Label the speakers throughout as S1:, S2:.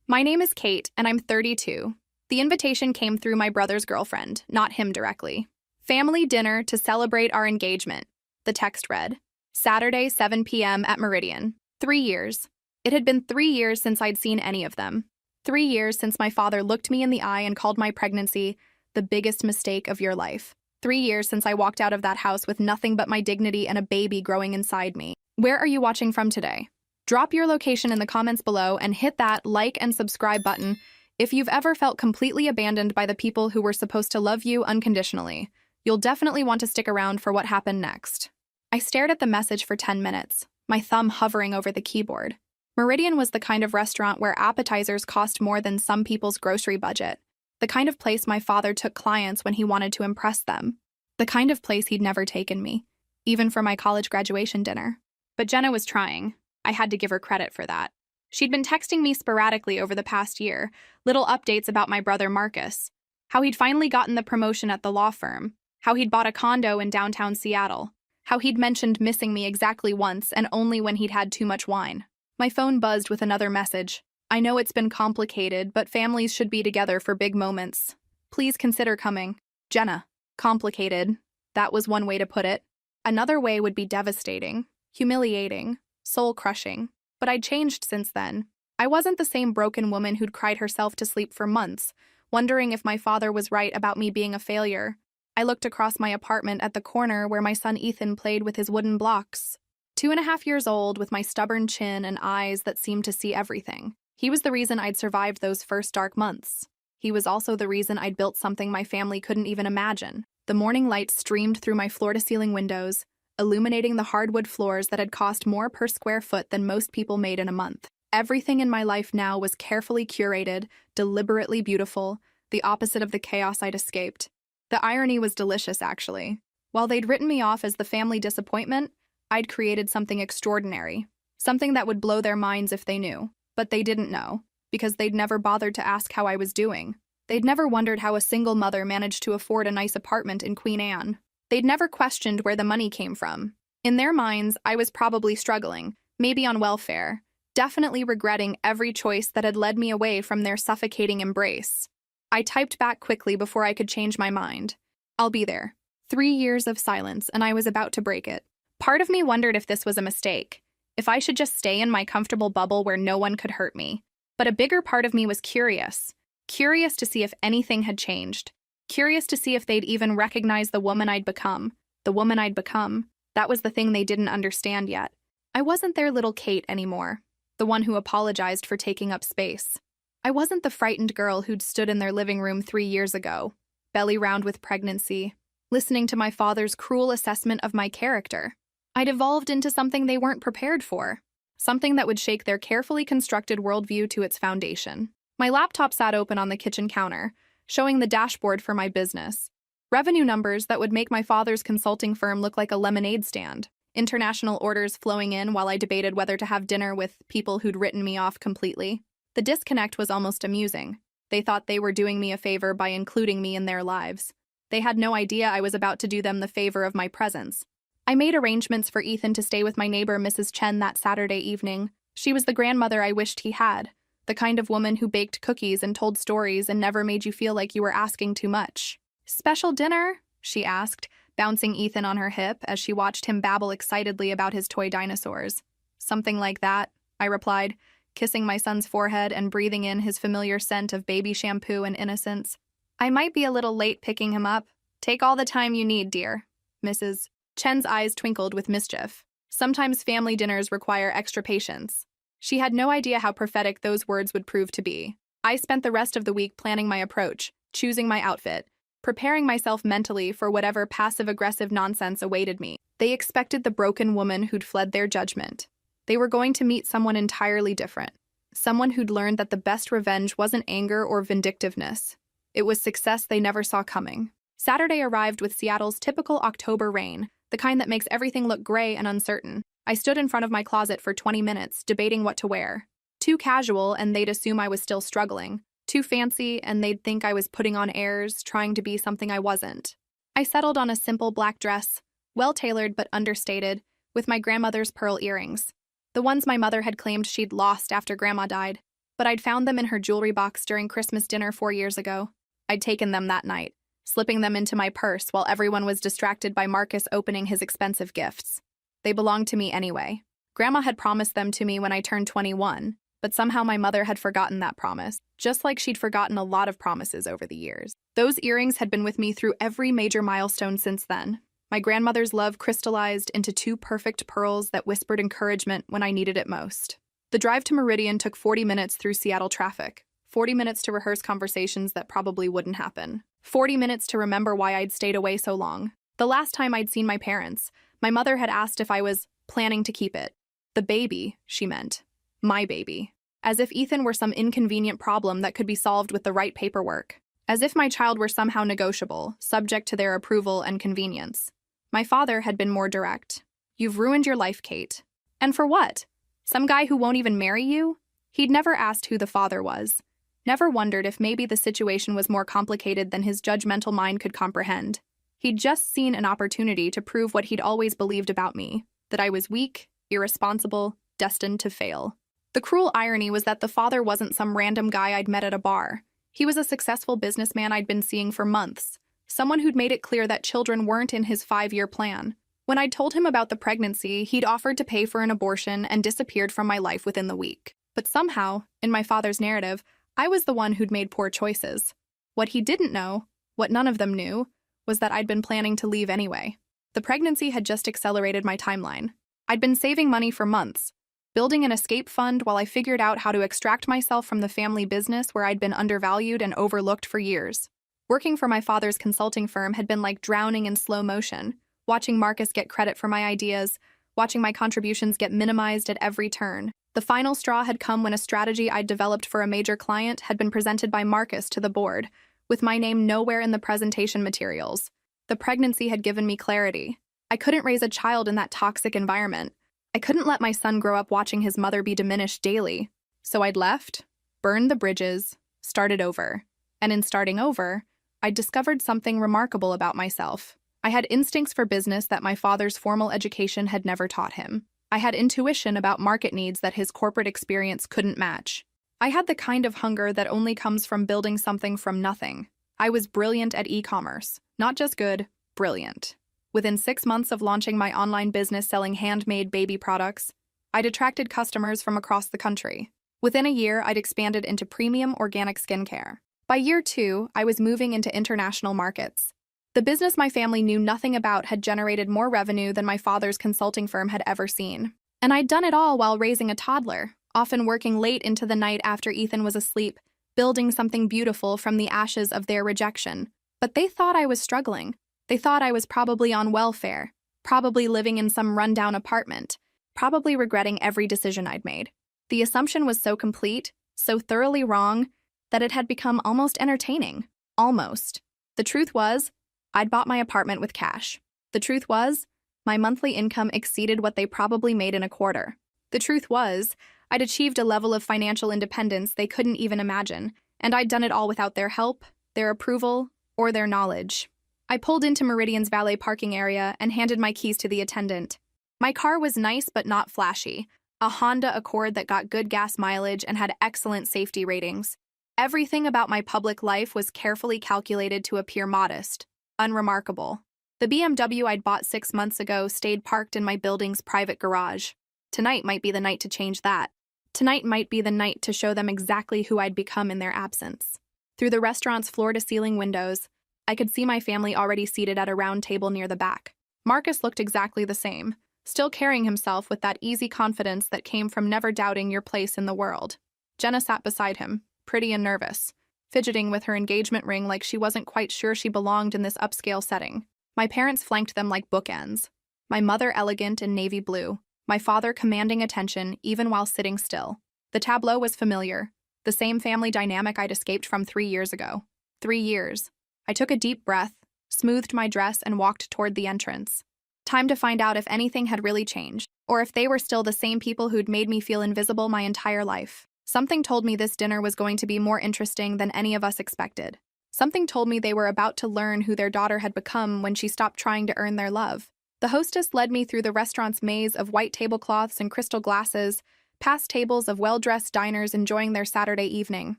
S1: My name is Kate, and I'm 32. The invitation came through my brother's girlfriend, not him directly. Family dinner to celebrate our engagement. The text read, Saturday, 7 p.m. at Meridian. 3 years. It had been 3 years since I'd seen any of them. 3 years since my father looked me in the eye and called my pregnancy the biggest mistake of your life. 3 years since I walked out of that house with nothing but my dignity and a baby growing inside me. Where are you watching from today? Drop your location in the comments below and hit that like and subscribe button if you've ever felt completely abandoned by the people who were supposed to love you unconditionally. You'll definitely want to stick around for what happened next. I stared at the message for 10 minutes, my thumb hovering over the keyboard. Meridian was the kind of restaurant where appetizers cost more than some people's grocery budget. The kind of place my father took clients when he wanted to impress them. The kind of place he'd never taken me, even for my college graduation dinner. But Jenna was trying. I had to give her credit for that. She'd been texting me sporadically over the past year, little updates about my brother Marcus, how he'd finally gotten the promotion at the law firm, how he'd bought a condo in downtown Seattle, how he'd mentioned missing me exactly once and only when he'd had too much wine. My phone buzzed with another message. I know it's been complicated, but families should be together for big moments. Please consider coming. Jenna. Complicated. That was one way to put it. Another way would be devastating, humiliating, soul-crushing. But I'd changed since then. I wasn't the same broken woman who'd cried herself to sleep for months, wondering if my father was right about me being a failure. I looked across my apartment at the corner where my son Ethan played with his wooden blocks. 2.5 years old, with my stubborn chin and eyes that seemed to see everything. He was the reason I'd survived those first dark months. He was also the reason I'd built something my family couldn't even imagine. The morning light streamed through my floor-to-ceiling windows, illuminating the hardwood floors that had cost more per square foot than most people made in a month. Everything in my life now was carefully curated, deliberately beautiful, the opposite of the chaos I'd escaped. The irony was delicious, actually. While they'd written me off as the family disappointment, I'd created something extraordinary, something that would blow their minds if they knew. But they didn't know, because they'd never bothered to ask how I was doing. They'd never wondered how a single mother managed to afford a nice apartment in Queen Anne. They'd never questioned where the money came from. In their minds, I was probably struggling, maybe on welfare, definitely regretting every choice that had led me away from their suffocating embrace. I typed back quickly before I could change my mind. I'll be there. 3 years of silence, and I was about to break it. Part of me wondered if this was a mistake, if I should just stay in my comfortable bubble where no one could hurt me. But a bigger part of me was curious to see if anything had changed. Curious to see if they'd even recognize the woman I'd become. The woman I'd become. That was the thing they didn't understand yet. I wasn't their little Kate anymore, the one who apologized for taking up space. I wasn't the frightened girl who'd stood in their living room 3 years ago, belly round with pregnancy, listening to my father's cruel assessment of my character. I'd evolved into something they weren't prepared for, something that would shake their carefully constructed worldview to its foundation. My laptop sat open on the kitchen counter, showing the dashboard for my business. Revenue numbers that would make my father's consulting firm look like a lemonade stand. International orders flowing in while I debated whether to have dinner with people who'd written me off completely. The disconnect was almost amusing. They thought they were doing me a favor by including me in their lives. They had no idea I was about to do them the favor of my presence. I made arrangements for Ethan to stay with my neighbor, Mrs. Chen, that Saturday evening. She was the grandmother I wished he had, the kind of woman who baked cookies and told stories and never made you feel like you were asking too much. "Special dinner?" she asked, bouncing Ethan on her hip as she watched him babble excitedly about his toy dinosaurs. "Something like that," I replied, kissing my son's forehead and breathing in his familiar scent of baby shampoo and innocence. "I might be a little late picking him up. Take all the time you need, dear." Mrs. Chen's eyes twinkled with mischief. Sometimes family dinners require extra patience. She had no idea how prophetic those words would prove to be. I spent the rest of the week planning my approach, choosing my outfit, preparing myself mentally for whatever passive-aggressive nonsense awaited me. They expected the broken woman who'd fled their judgment. They were going to meet someone entirely different. Someone who'd learned that the best revenge wasn't anger or vindictiveness. It was success they never saw coming. Saturday arrived with Seattle's typical October rain, the kind that makes everything look gray and uncertain. I stood in front of my closet for 20 minutes, debating what to wear. Too casual, and they'd assume I was still struggling. Too fancy, and they'd think I was putting on airs, trying to be something I wasn't. I settled on a simple black dress, well-tailored but understated, with my grandmother's pearl earrings. The ones my mother had claimed she'd lost after Grandma died. but I'd found them in her jewelry box during Christmas dinner 4 years ago. I'd taken them that night, slipping them into my purse while everyone was distracted by Marcus opening his expensive gifts. They belonged to me anyway. Grandma had promised them to me when I turned 21, but somehow my mother had forgotten that promise, just like she'd forgotten a lot of promises over the years. Those earrings had been with me through every major milestone since then. My grandmother's love crystallized into two perfect pearls that whispered encouragement when I needed it most. The drive to Meridian took 40 minutes through Seattle traffic, 40 minutes to rehearse conversations that probably wouldn't happen, 40 minutes to remember why I'd stayed away so long. The last time I'd seen my parents, my mother had asked if I was planning to keep it. The baby, she meant. My baby. As if Ethan were some inconvenient problem that could be solved with the right paperwork. As if my child were somehow negotiable, subject to their approval and convenience. My father had been more direct. You've ruined your life, Kate. And for what? Some guy who won't even marry you? He'd never asked who the father was. Never wondered if maybe the situation was more complicated than his judgmental mind could comprehend. He'd just seen an opportunity to prove what he'd always believed about me, that I was weak, irresponsible, destined to fail. The cruel irony was that the father wasn't some random guy I'd met at a bar. He was a successful businessman I'd been seeing for months, someone who'd made it clear that children weren't in his 5-year plan. When I'd told him about the pregnancy, he'd offered to pay for an abortion and disappeared from my life within the week. But somehow, in my father's narrative, I was the one who'd made poor choices. What he didn't know, what none of them knew, was that I'd been planning to leave anyway. The pregnancy had just accelerated my timeline. I'd been saving money for months, building an escape fund while I figured out how to extract myself from the family business where I'd been undervalued and overlooked for years. Working for my father's consulting firm had been like drowning in slow motion, watching Marcus get credit for my ideas, watching my contributions get minimized at every turn. The final straw had come when a strategy I'd developed for a major client had been presented by Marcus to the board, with my name nowhere in the presentation materials. The pregnancy had given me clarity. I couldn't raise a child in that toxic environment. I couldn't let my son grow up watching his mother be diminished daily. So I'd left, burned the bridges, started over. And in starting over, I'd discovered something remarkable about myself. I had instincts for business that my father's formal education had never taught him. I had intuition about market needs that his corporate experience couldn't match. I had the kind of hunger that only comes from building something from nothing. I was brilliant at e-commerce. Not just good, brilliant. Within 6 months of launching my online business selling handmade baby products, I'd attracted customers from across the country. Within a year, I'd expanded into premium organic skincare. By year 2, I was moving into international markets. The business my family knew nothing about had generated more revenue than my father's consulting firm had ever seen. And I'd done it all while raising a toddler, often working late into the night after Ethan was asleep, building something beautiful from the ashes of their rejection. But they thought I was struggling. They thought I was probably on welfare, probably living in some rundown apartment, probably regretting every decision I'd made. The assumption was so complete, so thoroughly wrong, that it had become almost entertaining. Almost. The truth was, I'd bought my apartment with cash. The truth was, my monthly income exceeded what they probably made in a quarter. The truth was, I'd achieved a level of financial independence they couldn't even imagine, and I'd done it all without their help, their approval, or their knowledge. I pulled into Meridian's valet parking area and handed my keys to the attendant. My car was nice but not flashy, a Honda Accord that got good gas mileage and had excellent safety ratings. Everything about my public life was carefully calculated to appear modest, unremarkable. The BMW I'd bought 6 months ago stayed parked in my building's private garage. Tonight might be the night to change that. Tonight might be the night to show them exactly who I'd become in their absence. Through the restaurant's floor-to-ceiling windows, I could see my family already seated at a round table near the back. Marcus looked exactly the same, still carrying himself with that easy confidence that came from never doubting your place in the world. Jenna sat beside him, pretty and nervous, fidgeting with her engagement ring like she wasn't quite sure she belonged in this upscale setting. My parents flanked them like bookends. My mother elegant in navy blue, my father commanding attention even while sitting still. The tableau was familiar, the same family dynamic I'd escaped from 3 years ago. 3 years. I took a deep breath, smoothed my dress, and walked toward the entrance. Time to find out if anything had really changed, or if they were still the same people who'd made me feel invisible my entire life. Something told me this dinner was going to be more interesting than any of us expected. Something told me they were about to learn who their daughter had become when she stopped trying to earn their love. The hostess led me through the restaurant's maze of white tablecloths and crystal glasses, past tables of well-dressed diners enjoying their Saturday evening.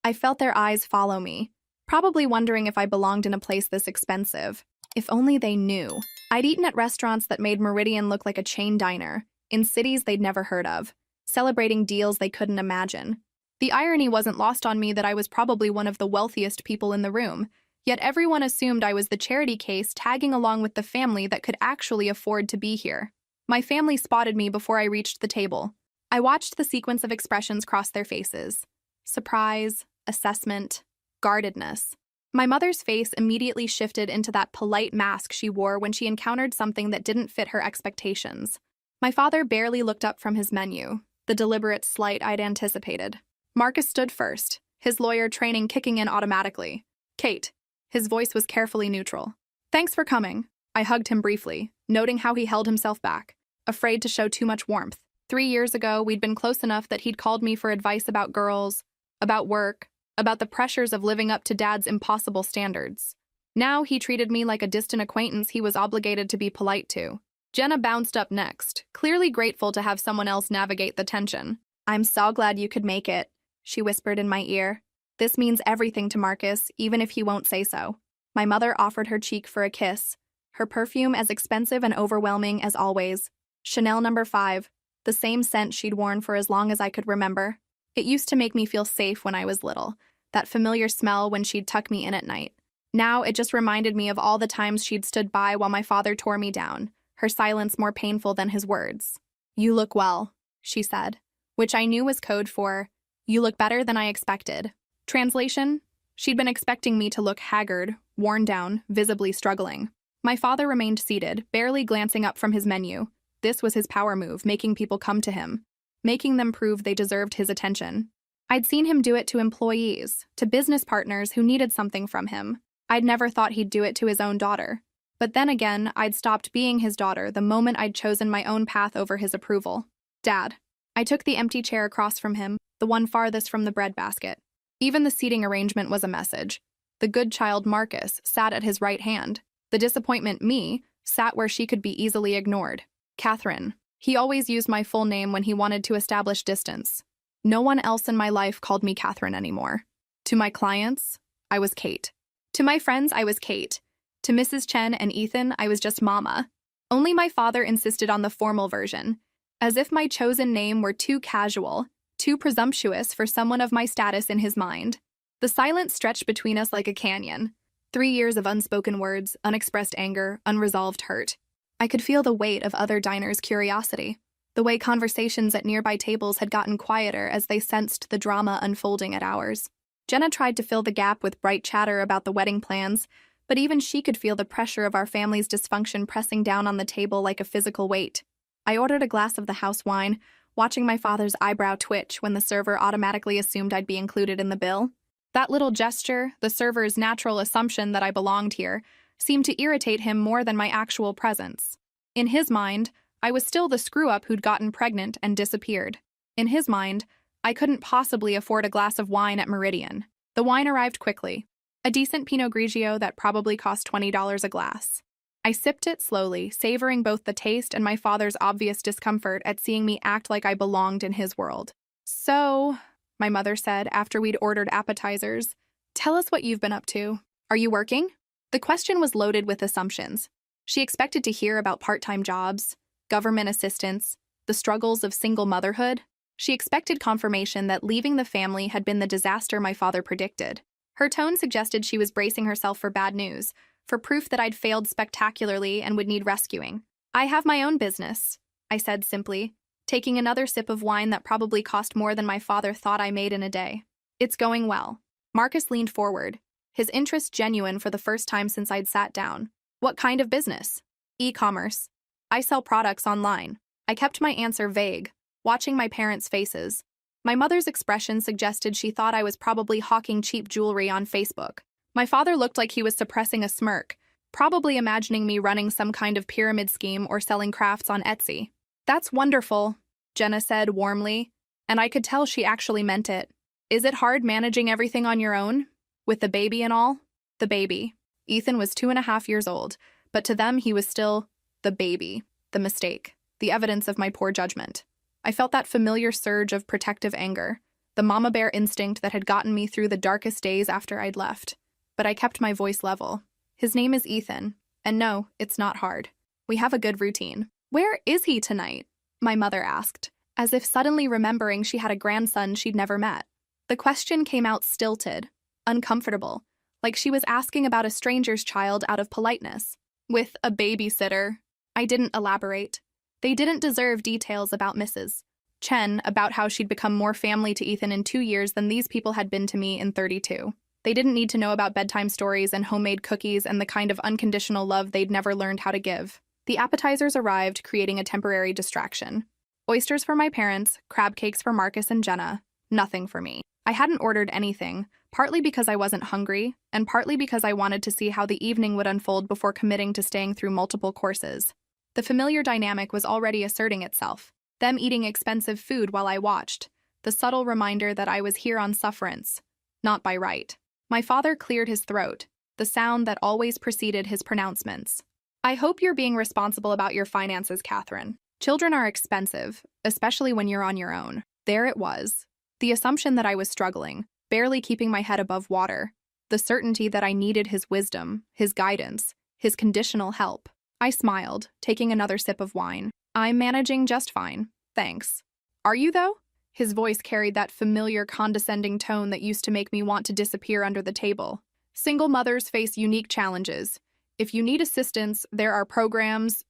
S1: I felt their eyes follow me, probably wondering if I belonged in a place this expensive. If only they knew. I'd eaten at restaurants that made Meridian look like a chain diner, in cities they'd never heard of, celebrating deals they couldn't imagine. The irony wasn't lost on me that I was probably one of the wealthiest people in the room, yet everyone assumed I was the charity case tagging along with the family that could actually afford to be here. My family spotted me before I reached the table. I watched the sequence of expressions cross their faces. Surprise, assessment, guardedness. My mother's face immediately shifted into that polite mask she wore when she encountered something that didn't fit her expectations. My father barely looked up from his menu, the deliberate slight I'd anticipated. Marcus stood first, his lawyer training kicking in automatically. Kate. His voice was carefully neutral. Thanks for coming. I hugged him briefly, noting how he held himself back, afraid to show too much warmth. 3 years ago, we'd been close enough that he'd called me for advice about girls, about work, about the pressures of living up to Dad's impossible standards. Now he treated me like a distant acquaintance he was obligated to be polite to. Jenna bounced up next, clearly grateful to have someone else navigate the tension. I'm so glad you could make it, she whispered in my ear. This means everything to Marcus, even if he won't say so. My mother offered her cheek for a kiss, her perfume as expensive and overwhelming as always. Chanel No. 5, the same scent she'd worn for as long as I could remember. It used to make me feel safe when I was little, that familiar smell when she'd tuck me in at night. Now it just reminded me of all the times she'd stood by while my father tore me down, her silence more painful than his words. You look well, she said, which I knew was code for, you look better than I expected. Translation? She'd been expecting me to look haggard, worn down, visibly struggling. My father remained seated, barely glancing up from his menu. This was his power move, making people come to him, making them prove they deserved his attention. I'd seen him do it to employees, to business partners who needed something from him. I'd never thought he'd do it to his own daughter. But then again, I'd stopped being his daughter the moment I'd chosen my own path over his approval. Dad. I took the empty chair across from him, the one farthest from the breadbasket. Even the seating arrangement was a message. The good child Marcus sat at his right hand. The disappointment me sat where she could be easily ignored. Catherine. He always used my full name when he wanted to establish distance. No one else in my life called me Catherine anymore. To my clients, I was Kate. To my friends, I was Kate. To Mrs. Chen and Ethan, I was just Mama. Only my father insisted on the formal version, as if my chosen name were too casual, too presumptuous for someone of my status in his mind. The silence stretched between us like a canyon. 3 years of unspoken words, unexpressed anger, unresolved hurt. I could feel the weight of other diners' curiosity, the way conversations at nearby tables had gotten quieter as they sensed the drama unfolding at ours. Jenna tried to fill the gap with bright chatter about the wedding plans, but even she could feel the pressure of our family's dysfunction pressing down on the table like a physical weight. I ordered a glass of the house wine, watching my father's eyebrow twitch when the server automatically assumed I'd be included in the bill. That little gesture, the server's natural assumption that I belonged here, seemed to irritate him more than my actual presence. In his mind, I was still the screw-up who'd gotten pregnant and disappeared. In his mind, I couldn't possibly afford a glass of wine at Meridian. The wine arrived quickly. A decent Pinot Grigio that probably cost $20 a glass. I sipped it slowly, savoring both the taste and my father's obvious discomfort at seeing me act like I belonged in his world. So, my mother said after we'd ordered appetizers, tell us what you've been up to. Are you working? The question was loaded with assumptions. She expected to hear about part-time jobs, government assistance, the struggles of single motherhood. She expected confirmation that leaving the family had been the disaster my father predicted. Her tone suggested she was bracing herself for bad news, for proof that I'd failed spectacularly and would need rescuing. I have my own business, I said simply, taking another sip of wine that probably cost more than my father thought I made in a day. It's going well. Marcus leaned forward, his interest genuine for the first time since I'd sat down. What kind of business? E-commerce. I sell products online. I kept my answer vague, watching my parents' faces. My mother's expression suggested she thought I was probably hawking cheap jewelry on Facebook. My father looked like he was suppressing a smirk, probably imagining me running some kind of pyramid scheme or selling crafts on Etsy. That's wonderful, Jenna said warmly, and I could tell she actually meant it. Is it hard managing everything on your own? With the baby and all? The baby. Ethan was 2.5 years old, but to them he was still the baby, the mistake, the evidence of my poor judgment. I felt that familiar surge of protective anger, the mama bear instinct that had gotten me through the darkest days after I'd left. But I kept my voice level. His name is Ethan, and no, it's not hard. We have a good routine. Where is he tonight? My mother asked, as if suddenly remembering she had a grandson she'd never met. The question came out stilted, uncomfortable, like she was asking about a stranger's child out of politeness. With a babysitter. I didn't elaborate. They didn't deserve details about Mrs. Chen, about how she'd become more family to Ethan in 2 years than these people had been to me in 32. They didn't need to know about bedtime stories and homemade cookies and the kind of unconditional love they'd never learned how to give. The appetizers arrived, creating a temporary distraction. Oysters for my parents, crab cakes for Marcus and Jenna. Nothing for me. I hadn't ordered anything, partly because I wasn't hungry, and partly because I wanted to see how the evening would unfold before committing to staying through multiple courses. The familiar dynamic was already asserting itself. Them eating expensive food while I watched. The subtle reminder that I was here on sufferance, not by right. My father cleared his throat, the sound that always preceded his pronouncements. I hope you're being responsible about your finances, Catherine. Children are expensive, especially when you're on your own. There it was. The assumption that I was struggling, barely keeping my head above water. The certainty that I needed his wisdom, his guidance, his conditional help. I smiled, taking another sip of wine. I'm managing just fine, thanks. Are you, though? His voice carried that familiar condescending tone that used to make me want to disappear under the table. Single mothers face unique challenges. If you need assistance, there are programs,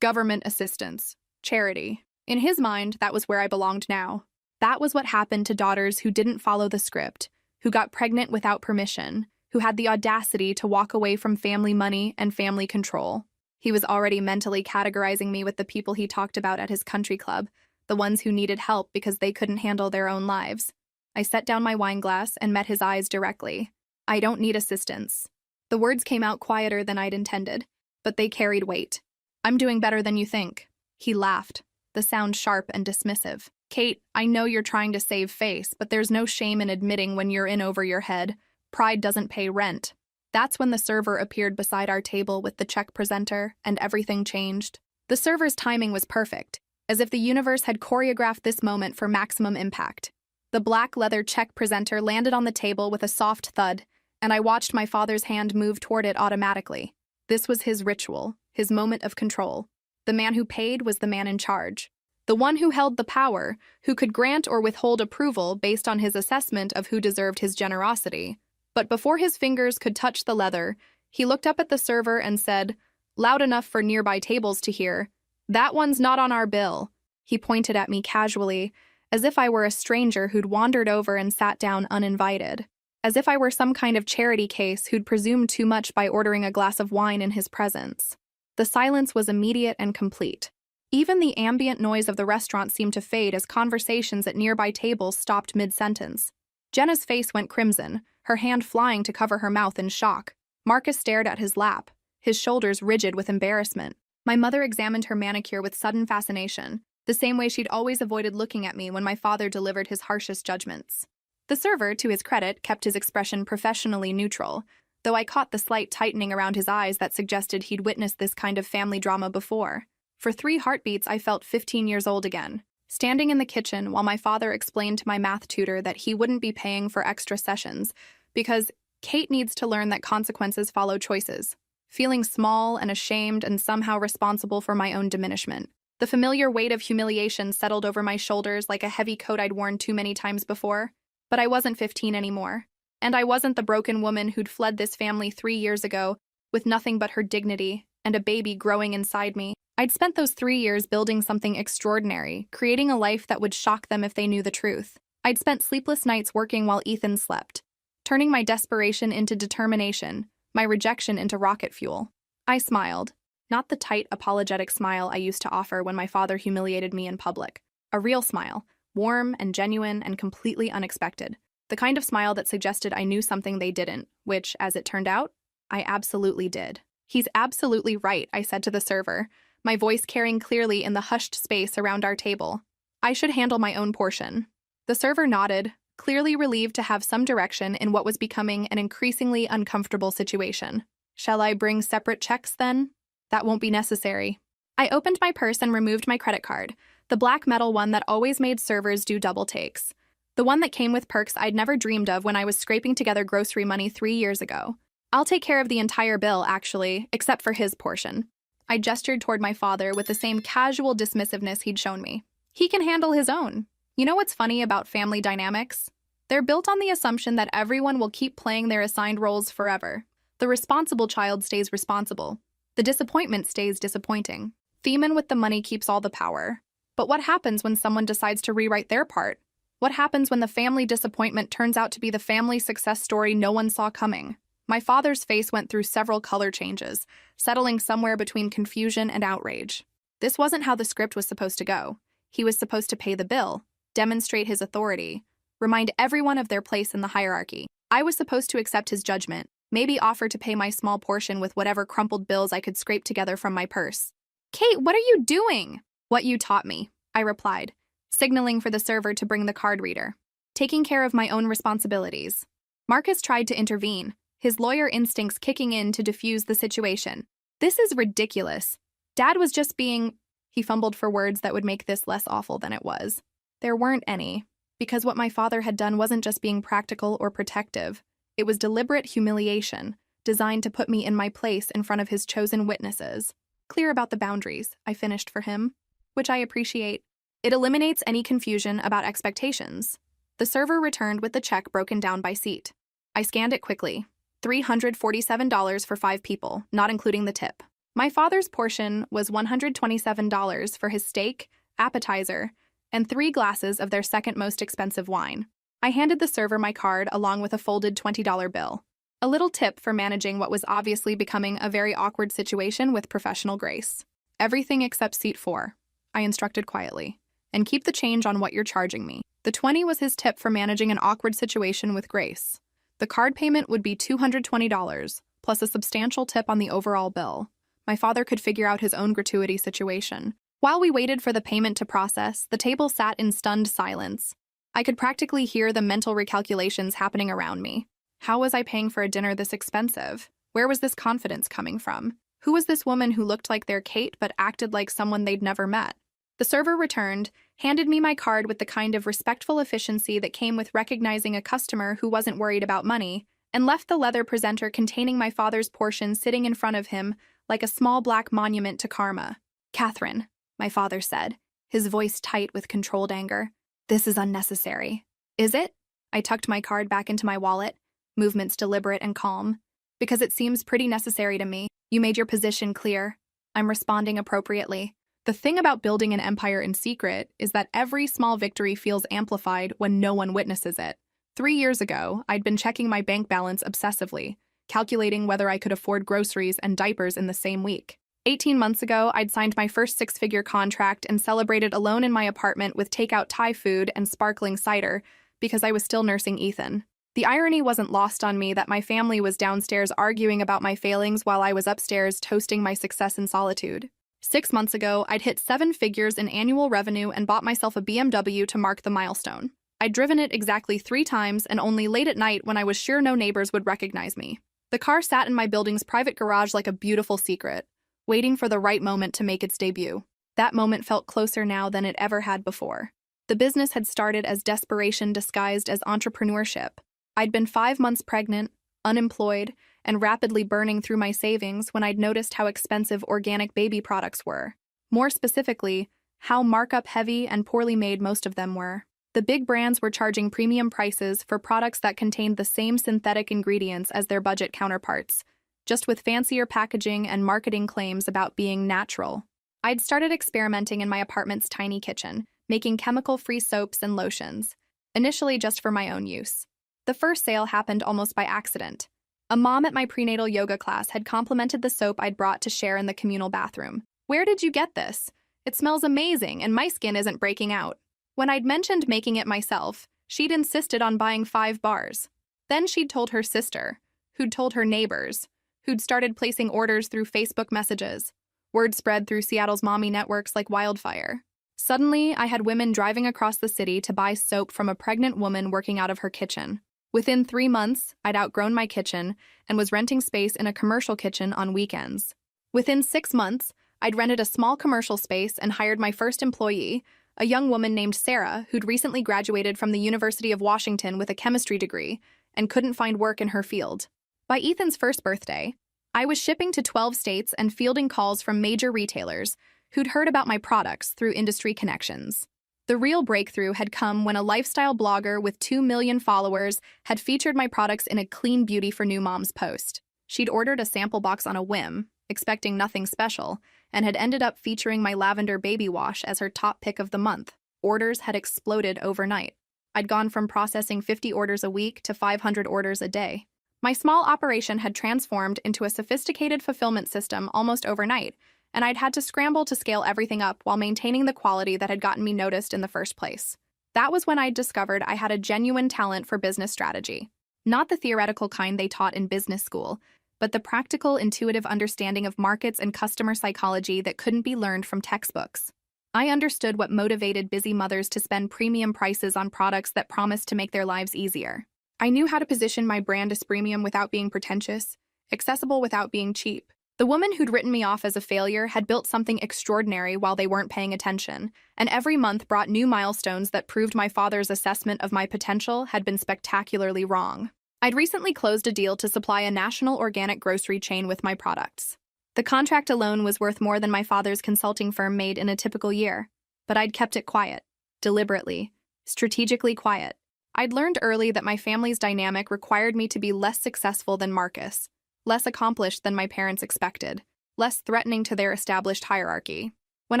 S1: government assistance, charity. In his mind, that was where I belonged now. That was what happened to daughters who didn't follow the script, who got pregnant without permission, who had the audacity to walk away from family money and family control. He was already mentally categorizing me with the people he talked about at his country club, the ones who needed help because they couldn't handle their own lives. I set down my wine glass and met his eyes directly. I don't need assistance. The words came out quieter than I'd intended, but they carried weight. I'm doing better than you think. He laughed, the sound sharp and dismissive. Kate, I know you're trying to save face, but there's no shame in admitting when you're in over your head. Pride doesn't pay rent. That's when the server appeared beside our table with the check presenter, and everything changed. The server's timing was perfect, as if the universe had choreographed this moment for maximum impact. The black leather check presenter landed on the table with a soft thud, and I watched my father's hand move toward it automatically. This was his ritual, his moment of control. The man who paid was the man in charge. The one who held the power, who could grant or withhold approval based on his assessment of who deserved his generosity. But before his fingers could touch the leather, he looked up at the server and said, loud enough for nearby tables to hear, "That one's not on our bill." He pointed at me casually, as if I were a stranger who'd wandered over and sat down uninvited. As if I were some kind of charity case who'd presumed too much by ordering a glass of wine in his presence. The silence was immediate and complete. Even the ambient noise of the restaurant seemed to fade as conversations at nearby tables stopped mid-sentence. Jenna's face went crimson, her hand flying to cover her mouth in shock. Marcus stared at his lap, his shoulders rigid with embarrassment. My mother examined her manicure with sudden fascination, the same way she'd always avoided looking at me when my father delivered his harshest judgments. The server, to his credit, kept his expression professionally neutral, though I caught the slight tightening around his eyes that suggested he'd witnessed this kind of family drama before. For 3 heartbeats, I felt 15 years old again, standing in the kitchen while my father explained to my math tutor that he wouldn't be paying for extra sessions because Kate needs to learn that consequences follow choices. Feeling small and ashamed and somehow responsible for my own diminishment. The familiar weight of humiliation settled over my shoulders like a heavy coat I'd worn too many times before. But I wasn't 15 anymore. And I wasn't the broken woman who'd fled this family 3 years ago with nothing but her dignity and a baby growing inside me. I'd spent those 3 years building something extraordinary, creating a life that would shock them if they knew the truth. I'd spent sleepless nights working while Ethan slept, turning my desperation into determination, my rejection into rocket fuel. I smiled, not the tight, apologetic smile I used to offer when my father humiliated me in public. A real smile, warm and genuine and completely unexpected. The kind of smile that suggested I knew something they didn't, which, as it turned out, I absolutely did. He's absolutely right, I said to the server, my voice carrying clearly in the hushed space around our table. I should handle my own portion. The server nodded, clearly relieved to have some direction in what was becoming an increasingly uncomfortable situation. Shall I bring separate checks then? That won't be necessary. I opened my purse and removed my credit card, The black metal one that always made servers do double takes. The one that came with perks I'd never dreamed of when I was scraping together grocery money 3 years ago. I'll take care of the entire bill, actually, except for his portion. I gestured toward my father with the same casual dismissiveness he'd shown me. He can handle his own. You know what's funny about family dynamics? They're built on the assumption that everyone will keep playing their assigned roles forever. The responsible child stays responsible. The disappointment stays disappointing. Theman with the money keeps all the power. But what happens when someone decides to rewrite their part? What happens when the family disappointment turns out to be the family success story no one saw coming? My father's face went through several color changes, settling somewhere between confusion and outrage. This wasn't how the script was supposed to go. He was supposed to pay the bill, demonstrate his authority, remind everyone of their place in the hierarchy. I was supposed to accept his judgment, maybe offer to pay my small portion with whatever crumpled bills I could scrape together from my purse. "Kate, what are you doing?" "What you taught me," I replied, signaling for the server to bring the card reader. Taking care of my own responsibilities. Marcus tried to intervene, his lawyer instincts kicking in to defuse the situation. "This is ridiculous. Dad was just being..." He fumbled for words that would make this less awful than it was. There weren't any, because what my father had done wasn't just being practical or protective. It was deliberate humiliation, designed to put me in my place in front of his chosen witnesses. Clear about the boundaries, I finished for him, which I appreciate. It eliminates any confusion about expectations. The server returned with the check broken down by seat. I scanned it quickly. $347 for 5 people, not including the tip. My father's portion was $127 for his steak, appetizer, and 3 glasses of their second most expensive wine. I handed the server my card along with a folded $20 bill. A little tip for managing what was obviously becoming a very awkward situation with professional grace. "Everything except seat 4, I instructed quietly, "and keep the change on what you're charging me." The 20 was his tip for managing an awkward situation with grace. The card payment would be $220, plus a substantial tip on the overall bill. My father could figure out his own gratuity situation. While we waited for the payment to process, the table sat in stunned silence. I could practically hear the mental recalculations happening around me. How was I paying for a dinner this expensive? Where was this confidence coming from? Who was this woman who looked like their Kate but acted like someone they'd never met? The server returned, handed me my card with the kind of respectful efficiency that came with recognizing a customer who wasn't worried about money, and left the leather presenter containing my father's portion sitting in front of him like a small black monument to karma. "Catherine," my father said, his voice tight with controlled anger, "this is unnecessary." "Is it?" I tucked my card back into my wallet, movements deliberate and calm. "Because it seems pretty necessary to me. You made your position clear. I'm responding appropriately. The thing about building an empire in secret is that every small victory feels amplified when no one witnesses it. 3 years ago, I'd been checking my bank balance obsessively, calculating whether I could afford groceries and diapers in the same week. 18 months ago, I'd signed my first 6-figure contract and celebrated alone in my apartment with takeout Thai food and sparkling cider because I was still nursing Ethan. The irony wasn't lost on me that my family was downstairs arguing about my failings while I was upstairs toasting my success in solitude. 6 months ago, I'd hit 7 figures in annual revenue and bought myself a BMW to mark the milestone. I'd driven it exactly 3 times and only late at night when I was sure no neighbors would recognize me. The car sat in my building's private garage like a beautiful secret, waiting for the right moment to make its debut. That moment felt closer now than it ever had before. The business had started as desperation disguised as entrepreneurship. I'd been 5 months pregnant, unemployed, and rapidly burning through my savings when I'd noticed how expensive organic baby products were. More specifically, how markup-heavy and poorly made most of them were. The big brands were charging premium prices for products that contained the same synthetic ingredients as their budget counterparts, just with fancier packaging and marketing claims about being natural. I'd started experimenting in my apartment's tiny kitchen, making chemical-free soaps and lotions, initially just for my own use. The first sale happened almost by accident. A mom at my prenatal yoga class had complimented the soap I'd brought to share in the communal bathroom. "Where did you get this? It smells amazing and my skin isn't breaking out." When I'd mentioned making it myself, she'd insisted on buying 5 bars. Then she'd told her sister, who'd told her neighbors, who'd started placing orders through Facebook messages. Word spread through Seattle's mommy networks like wildfire. Suddenly, I had women driving across the city to buy soap from a pregnant woman working out of her kitchen. Within 3 months, I'd outgrown my kitchen and was renting space in a commercial kitchen on weekends. Within 6 months, I'd rented a small commercial space and hired my first employee, a young woman named Sarah who'd recently graduated from the University of Washington with a chemistry degree and couldn't find work in her field. By Ethan's first birthday, I was shipping to 12 states and fielding calls from major retailers who'd heard about my products through industry connections. The real breakthrough had come when a lifestyle blogger with 2 million followers had featured my products in a Clean Beauty for New Moms post. She'd ordered a sample box on a whim, expecting nothing special, and had ended up featuring my lavender baby wash as her top pick of the month. Orders had exploded overnight. I'd gone from processing 50 orders a week to 500 orders a day. My small operation had transformed into a sophisticated fulfillment system almost overnight, and I'd had to scramble to scale everything up while maintaining the quality that had gotten me noticed in the first place. That was when I'd discovered I had a genuine talent for business strategy. Not the theoretical kind they taught in business school, but the practical, intuitive understanding of markets and customer psychology that couldn't be learned from textbooks. I understood what motivated busy mothers to spend premium prices on products that promised to make their lives easier. I knew how to position my brand as premium without being pretentious, accessible without being cheap. The woman who'd written me off as a failure had built something extraordinary while they weren't paying attention, and every month brought new milestones that proved my father's assessment of my potential had been spectacularly wrong. I'd recently closed a deal to supply a national organic grocery chain with my products. The contract alone was worth more than my father's consulting firm made in a typical year, but I'd kept it quiet, deliberately, strategically quiet. I'd learned early that my family's dynamic required me to be less successful than Marcus, less accomplished than my parents expected, less threatening to their established hierarchy. When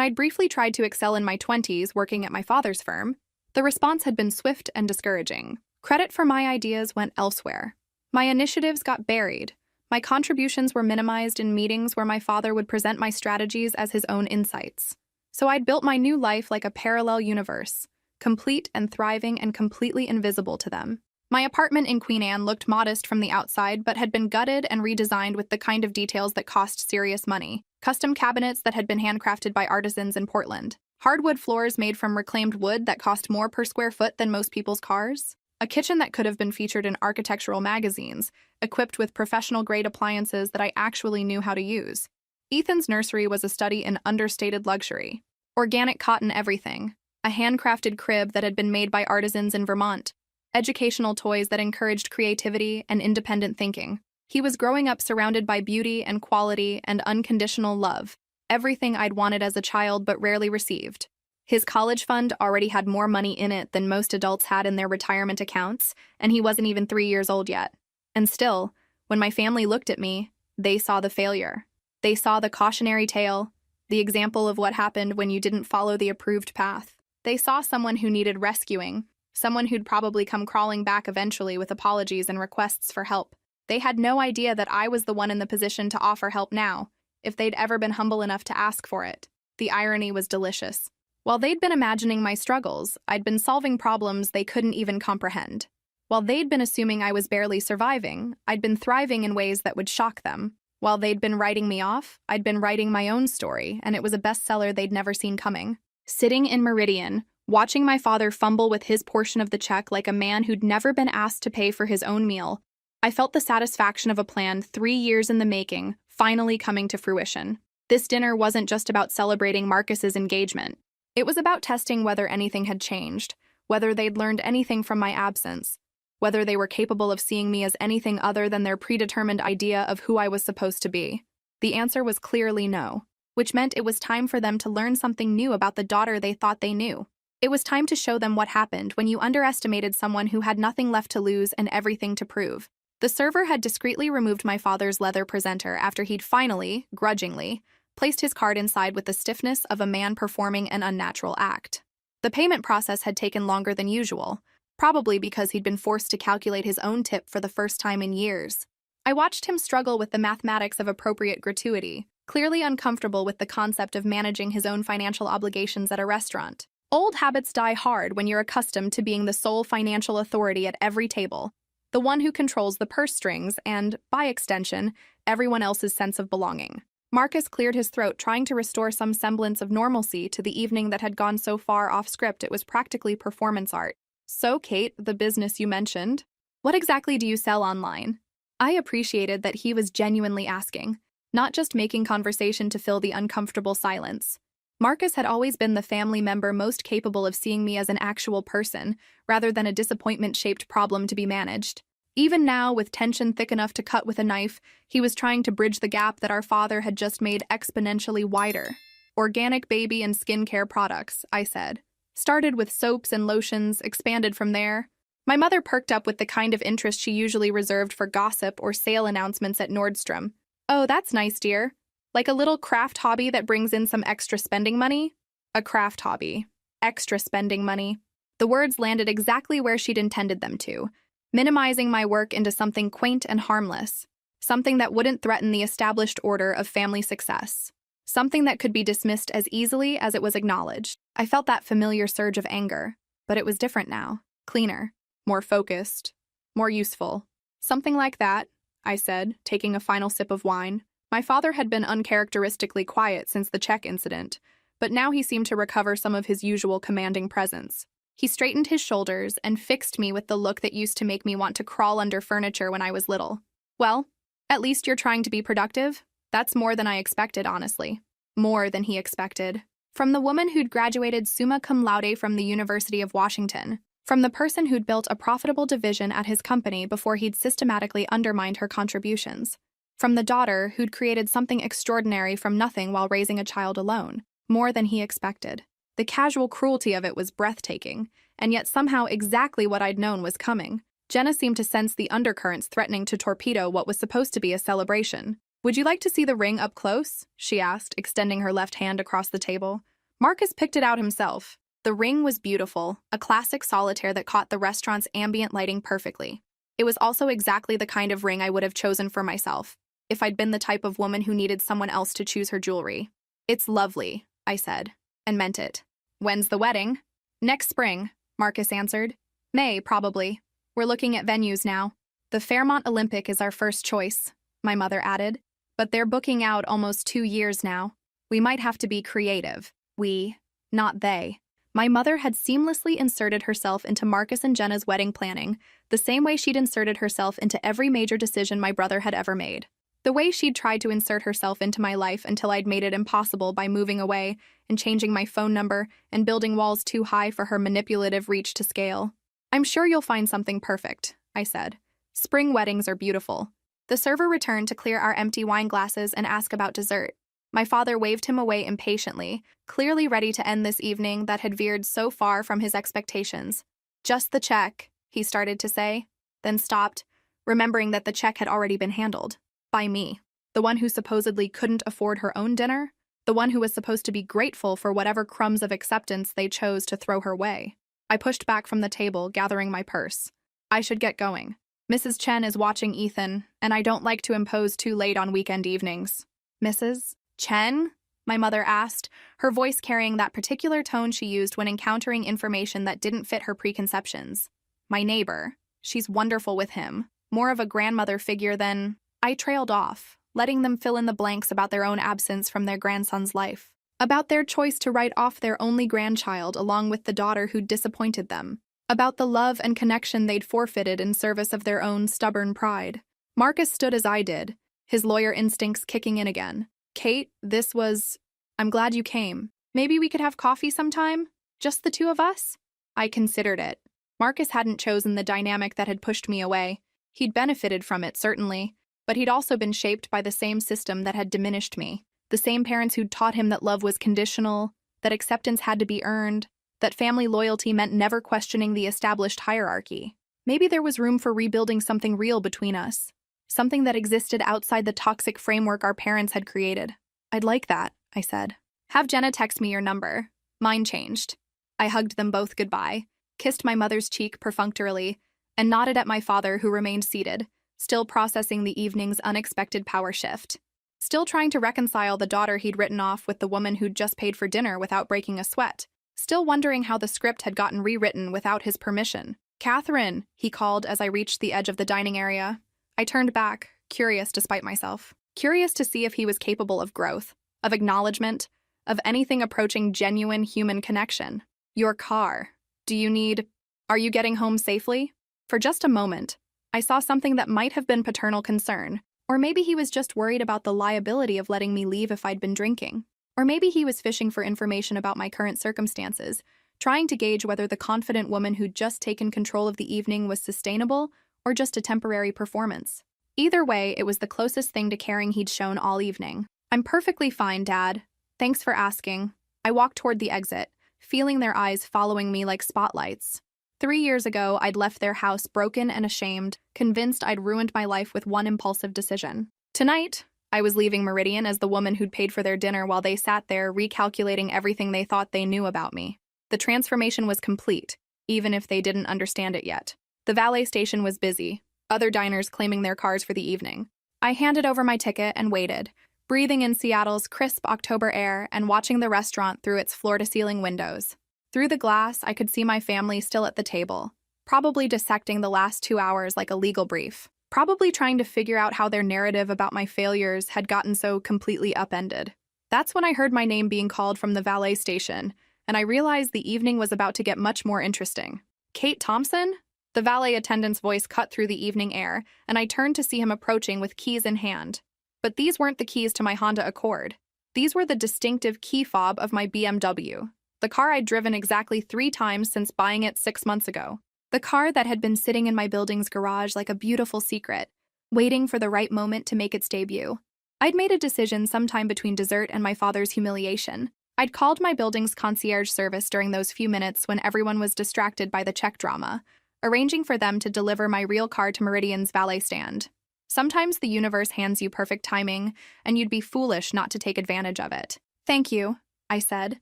S1: I'd briefly tried to excel in my 20s working at my father's firm, the response had been swift and discouraging. Credit for my ideas went elsewhere. My initiatives got buried. My contributions were minimized in meetings where my father would present my strategies as his own insights. So I'd built my new life like a parallel universe, complete and thriving and completely invisible to them. My apartment in Queen Anne looked modest from the outside but had been gutted and redesigned with the kind of details that cost serious money. Custom cabinets that had been handcrafted by artisans in Portland. Hardwood floors made from reclaimed wood that cost more per square foot than most people's cars. A kitchen that could have been featured in architectural magazines, equipped with professional-grade appliances that I actually knew how to use. Ethan's nursery was a study in understated luxury. Organic cotton everything. A handcrafted crib that had been made by artisans in Vermont. Educational toys that encouraged creativity and independent thinking. He was growing up surrounded by beauty and quality and unconditional love. Everything I'd wanted as a child but rarely received. His college fund already had more money in it than most adults had in their retirement accounts, and he wasn't even 3 years old yet. And still, when my family looked at me, they saw the failure. They saw the cautionary tale, the example of what happened when you didn't follow the approved path. They saw someone who needed rescuing, someone who'd probably come crawling back eventually with apologies and requests for help. They had no idea that I was the one in the position to offer help now, if they'd ever been humble enough to ask for it. The irony was delicious. While they'd been imagining my struggles, I'd been solving problems they couldn't even comprehend. While they'd been assuming I was barely surviving, I'd been thriving in ways that would shock them. While they'd been writing me off, I'd been writing my own story, and it was a bestseller they'd never seen coming. Sitting in Meridian, watching my father fumble with his portion of the check like a man who'd never been asked to pay for his own meal, I felt the satisfaction of a plan 3 years in the making, finally coming to fruition. This dinner wasn't just about celebrating Marcus's engagement. It was about testing whether anything had changed, whether they'd learned anything from my absence, whether they were capable of seeing me as anything other than their predetermined idea of who I was supposed to be. The answer was clearly no, which meant it was time for them to learn something new about the daughter they thought they knew. It was time to show them what happened when you underestimated someone who had nothing left to lose and everything to prove. The server had discreetly removed my father's leather presenter after he'd finally, grudgingly, placed his card inside with the stiffness of a man performing an unnatural act. The payment process had taken longer than usual, probably because he'd been forced to calculate his own tip for the first time in years. I watched him struggle with the mathematics of appropriate gratuity, clearly uncomfortable with the concept of managing his own financial obligations at a restaurant. Old habits die hard when you're accustomed to being the sole financial authority at every table, the one who controls the purse strings and, by extension, everyone else's sense of belonging. Marcus cleared his throat, trying to restore some semblance of normalcy to the evening that had gone so far off script it was practically performance art. So, Kate, the business you mentioned, what exactly do you sell online? I appreciated that he was genuinely asking, not just making conversation to fill the uncomfortable silence. Marcus had always been the family member most capable of seeing me as an actual person, rather than a disappointment-shaped problem to be managed. Even now, with tension thick enough to cut with a knife, he was trying to bridge the gap that our father had just made exponentially wider. Organic baby and skincare products, I said. Started with soaps and lotions, expanded from there. My mother perked up with the kind of interest she usually reserved for gossip or sale announcements at Nordstrom. Oh, that's nice, dear. Like a little craft hobby that brings in some extra spending money? A craft hobby. Extra spending money. The words landed exactly where she'd intended them to, minimizing my work into something quaint and harmless, something that wouldn't threaten the established order of family success, something that could be dismissed as easily as it was acknowledged. I felt that familiar surge of anger, but it was different now, cleaner, more focused, more useful. Something like that, I said, taking a final sip of wine. My father had been uncharacteristically quiet since the check incident, but now he seemed to recover some of his usual commanding presence. He straightened his shoulders and fixed me with the look that used to make me want to crawl under furniture when I was little. Well, at least you're trying to be productive. That's more than I expected, honestly. More than he expected. From the woman who'd graduated summa cum laude from the University of Washington. From the person who'd built a profitable division at his company before he'd systematically undermined her contributions. From the daughter who'd created something extraordinary from nothing while raising a child alone. More than he expected. The casual cruelty of it was breathtaking, and yet somehow exactly what I'd known was coming. Jenna seemed to sense the undercurrents threatening to torpedo what was supposed to be a celebration. Would you like to see the ring up close? She asked, extending her left hand across the table. Marcus picked it out himself. The ring was beautiful, a classic solitaire that caught the restaurant's ambient lighting perfectly. It was also exactly the kind of ring I would have chosen for myself, if I'd been the type of woman who needed someone else to choose her jewelry. It's lovely, I said, and meant it. When's the wedding? Next spring, Marcus answered. May, probably. We're looking at venues now. The Fairmont Olympic is our first choice, my mother added. But they're booking out almost 2 years now. We might have to be creative. We, not they. My mother had seamlessly inserted herself into Marcus and Jenna's wedding planning, the same way she'd inserted herself into every major decision my brother had ever made. The way she'd tried to insert herself into my life until I'd made it impossible by moving away and changing my phone number and building walls too high for her manipulative reach to scale. I'm sure you'll find something perfect, I said. Spring weddings are beautiful. The server returned to clear our empty wine glasses and ask about dessert. My father waved him away impatiently, clearly ready to end this evening that had veered so far from his expectations. Just the check, he started to say, then stopped, remembering that the check had already been handled. By me. The one who supposedly couldn't afford her own dinner? The one who was supposed to be grateful for whatever crumbs of acceptance they chose to throw her way. I pushed back from the table, gathering my purse. I should get going. Mrs. Chen is watching Ethan, and I don't like to impose too late on weekend evenings. Mrs. Chen? My mother asked, her voice carrying that particular tone she used when encountering information that didn't fit her preconceptions. My neighbor. She's wonderful with him. More of a grandmother figure than... I trailed off, letting them fill in the blanks about their own absence from their grandson's life. About their choice to write off their only grandchild along with the daughter who'd disappointed them. About the love and connection they'd forfeited in service of their own stubborn pride. Marcus stood as I did, his lawyer instincts kicking in again. Kate, this was... I'm glad you came. Maybe we could have coffee sometime? Just the two of us? I considered it. Marcus hadn't chosen the dynamic that had pushed me away. He'd benefited from it, certainly. But he'd also been shaped by the same system that had diminished me. The same parents who'd taught him that love was conditional, that acceptance had to be earned, that family loyalty meant never questioning the established hierarchy. Maybe there was room for rebuilding something real between us, something that existed outside the toxic framework our parents had created. I'd like that, I said. Have Jenna text me your number. Mine changed. I hugged them both goodbye, kissed my mother's cheek perfunctorily, and nodded at my father who remained seated, still processing the evening's unexpected power shift. Still trying to reconcile the daughter he'd written off with the woman who'd just paid for dinner without breaking a sweat. Still wondering how the script had gotten rewritten without his permission. Catherine, he called as I reached the edge of the dining area. I turned back, curious despite myself. Curious to see if he was capable of growth, of acknowledgement, of anything approaching genuine human connection. Your car. Are you getting home safely? For just a moment, I saw something that might have been paternal concern, or maybe he was just worried about the liability of letting me leave if I'd been drinking. Or maybe he was fishing for information about my current circumstances, trying to gauge whether the confident woman who'd just taken control of the evening was sustainable or just a temporary performance. Either way, it was the closest thing to caring he'd shown all evening. "I'm perfectly fine, Dad. Thanks for asking." I walked toward the exit, feeling their eyes following me like spotlights. 3 years ago, I'd left their house broken and ashamed, convinced I'd ruined my life with one impulsive decision. Tonight, I was leaving Meridian as the woman who'd paid for their dinner while they sat there recalculating everything they thought they knew about me. The transformation was complete, even if they didn't understand it yet. The valet station was busy, other diners claiming their cars for the evening. I handed over my ticket and waited, breathing in Seattle's crisp October air and watching the restaurant through its floor-to-ceiling windows. Through the glass, I could see my family still at the table, probably dissecting the last 2 hours like a legal brief, probably trying to figure out how their narrative about my failures had gotten so completely upended. That's when I heard my name being called from the valet station, and I realized the evening was about to get much more interesting. "Kate Thompson?" The valet attendant's voice cut through the evening air, and I turned to see him approaching with keys in hand. But these weren't the keys to my Honda Accord. These were the distinctive key fob of my BMW, the car I'd driven exactly 3 times since buying it 6 months ago. The car that had been sitting in my building's garage like a beautiful secret, waiting for the right moment to make its debut. I'd made a decision sometime between dessert and my father's humiliation. I'd called my building's concierge service during those few minutes when everyone was distracted by the check drama, arranging for them to deliver my real car to Meridian's valet stand. Sometimes the universe hands you perfect timing, and you'd be foolish not to take advantage of it. "Thank you," I said,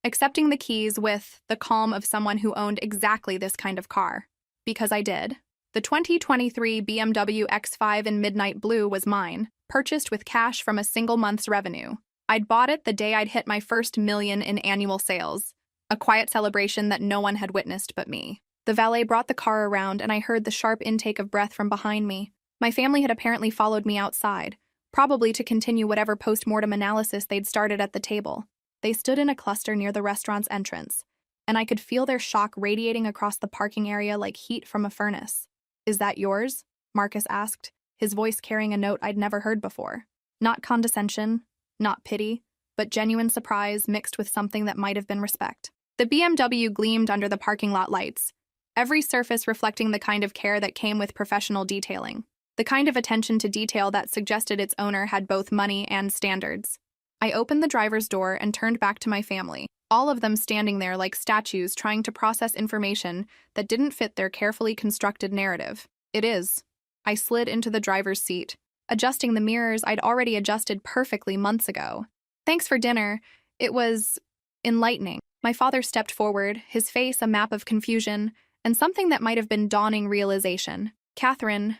S1: accepting the keys with the calm of someone who owned exactly this kind of car. Because I did. The 2023 BMW X5 in midnight blue was mine, purchased with cash from a single month's revenue. I'd bought it the day I'd hit my first million in annual sales, a quiet celebration that no one had witnessed but me. The valet brought the car around, and I heard the sharp intake of breath from behind me. My family had apparently followed me outside, probably to continue whatever post-mortem analysis they'd started at the table. They stood in a cluster near the restaurant's entrance, and I could feel their shock radiating across the parking area like heat from a furnace. "Is that yours?" Marcus asked, his voice carrying a note I'd never heard before. Not condescension, not pity, but genuine surprise mixed with something that might have been respect. The BMW gleamed under the parking lot lights, every surface reflecting the kind of care that came with professional detailing, the kind of attention to detail that suggested its owner had both money and standards. I opened the driver's door and turned back to my family, all of them standing there like statues trying to process information that didn't fit their carefully constructed narrative. "It is." I slid into the driver's seat, adjusting the mirrors I'd already adjusted perfectly months ago. "Thanks for dinner. It was enlightening." My father stepped forward, his face a map of confusion, and something that might have been dawning realization. "Catherine,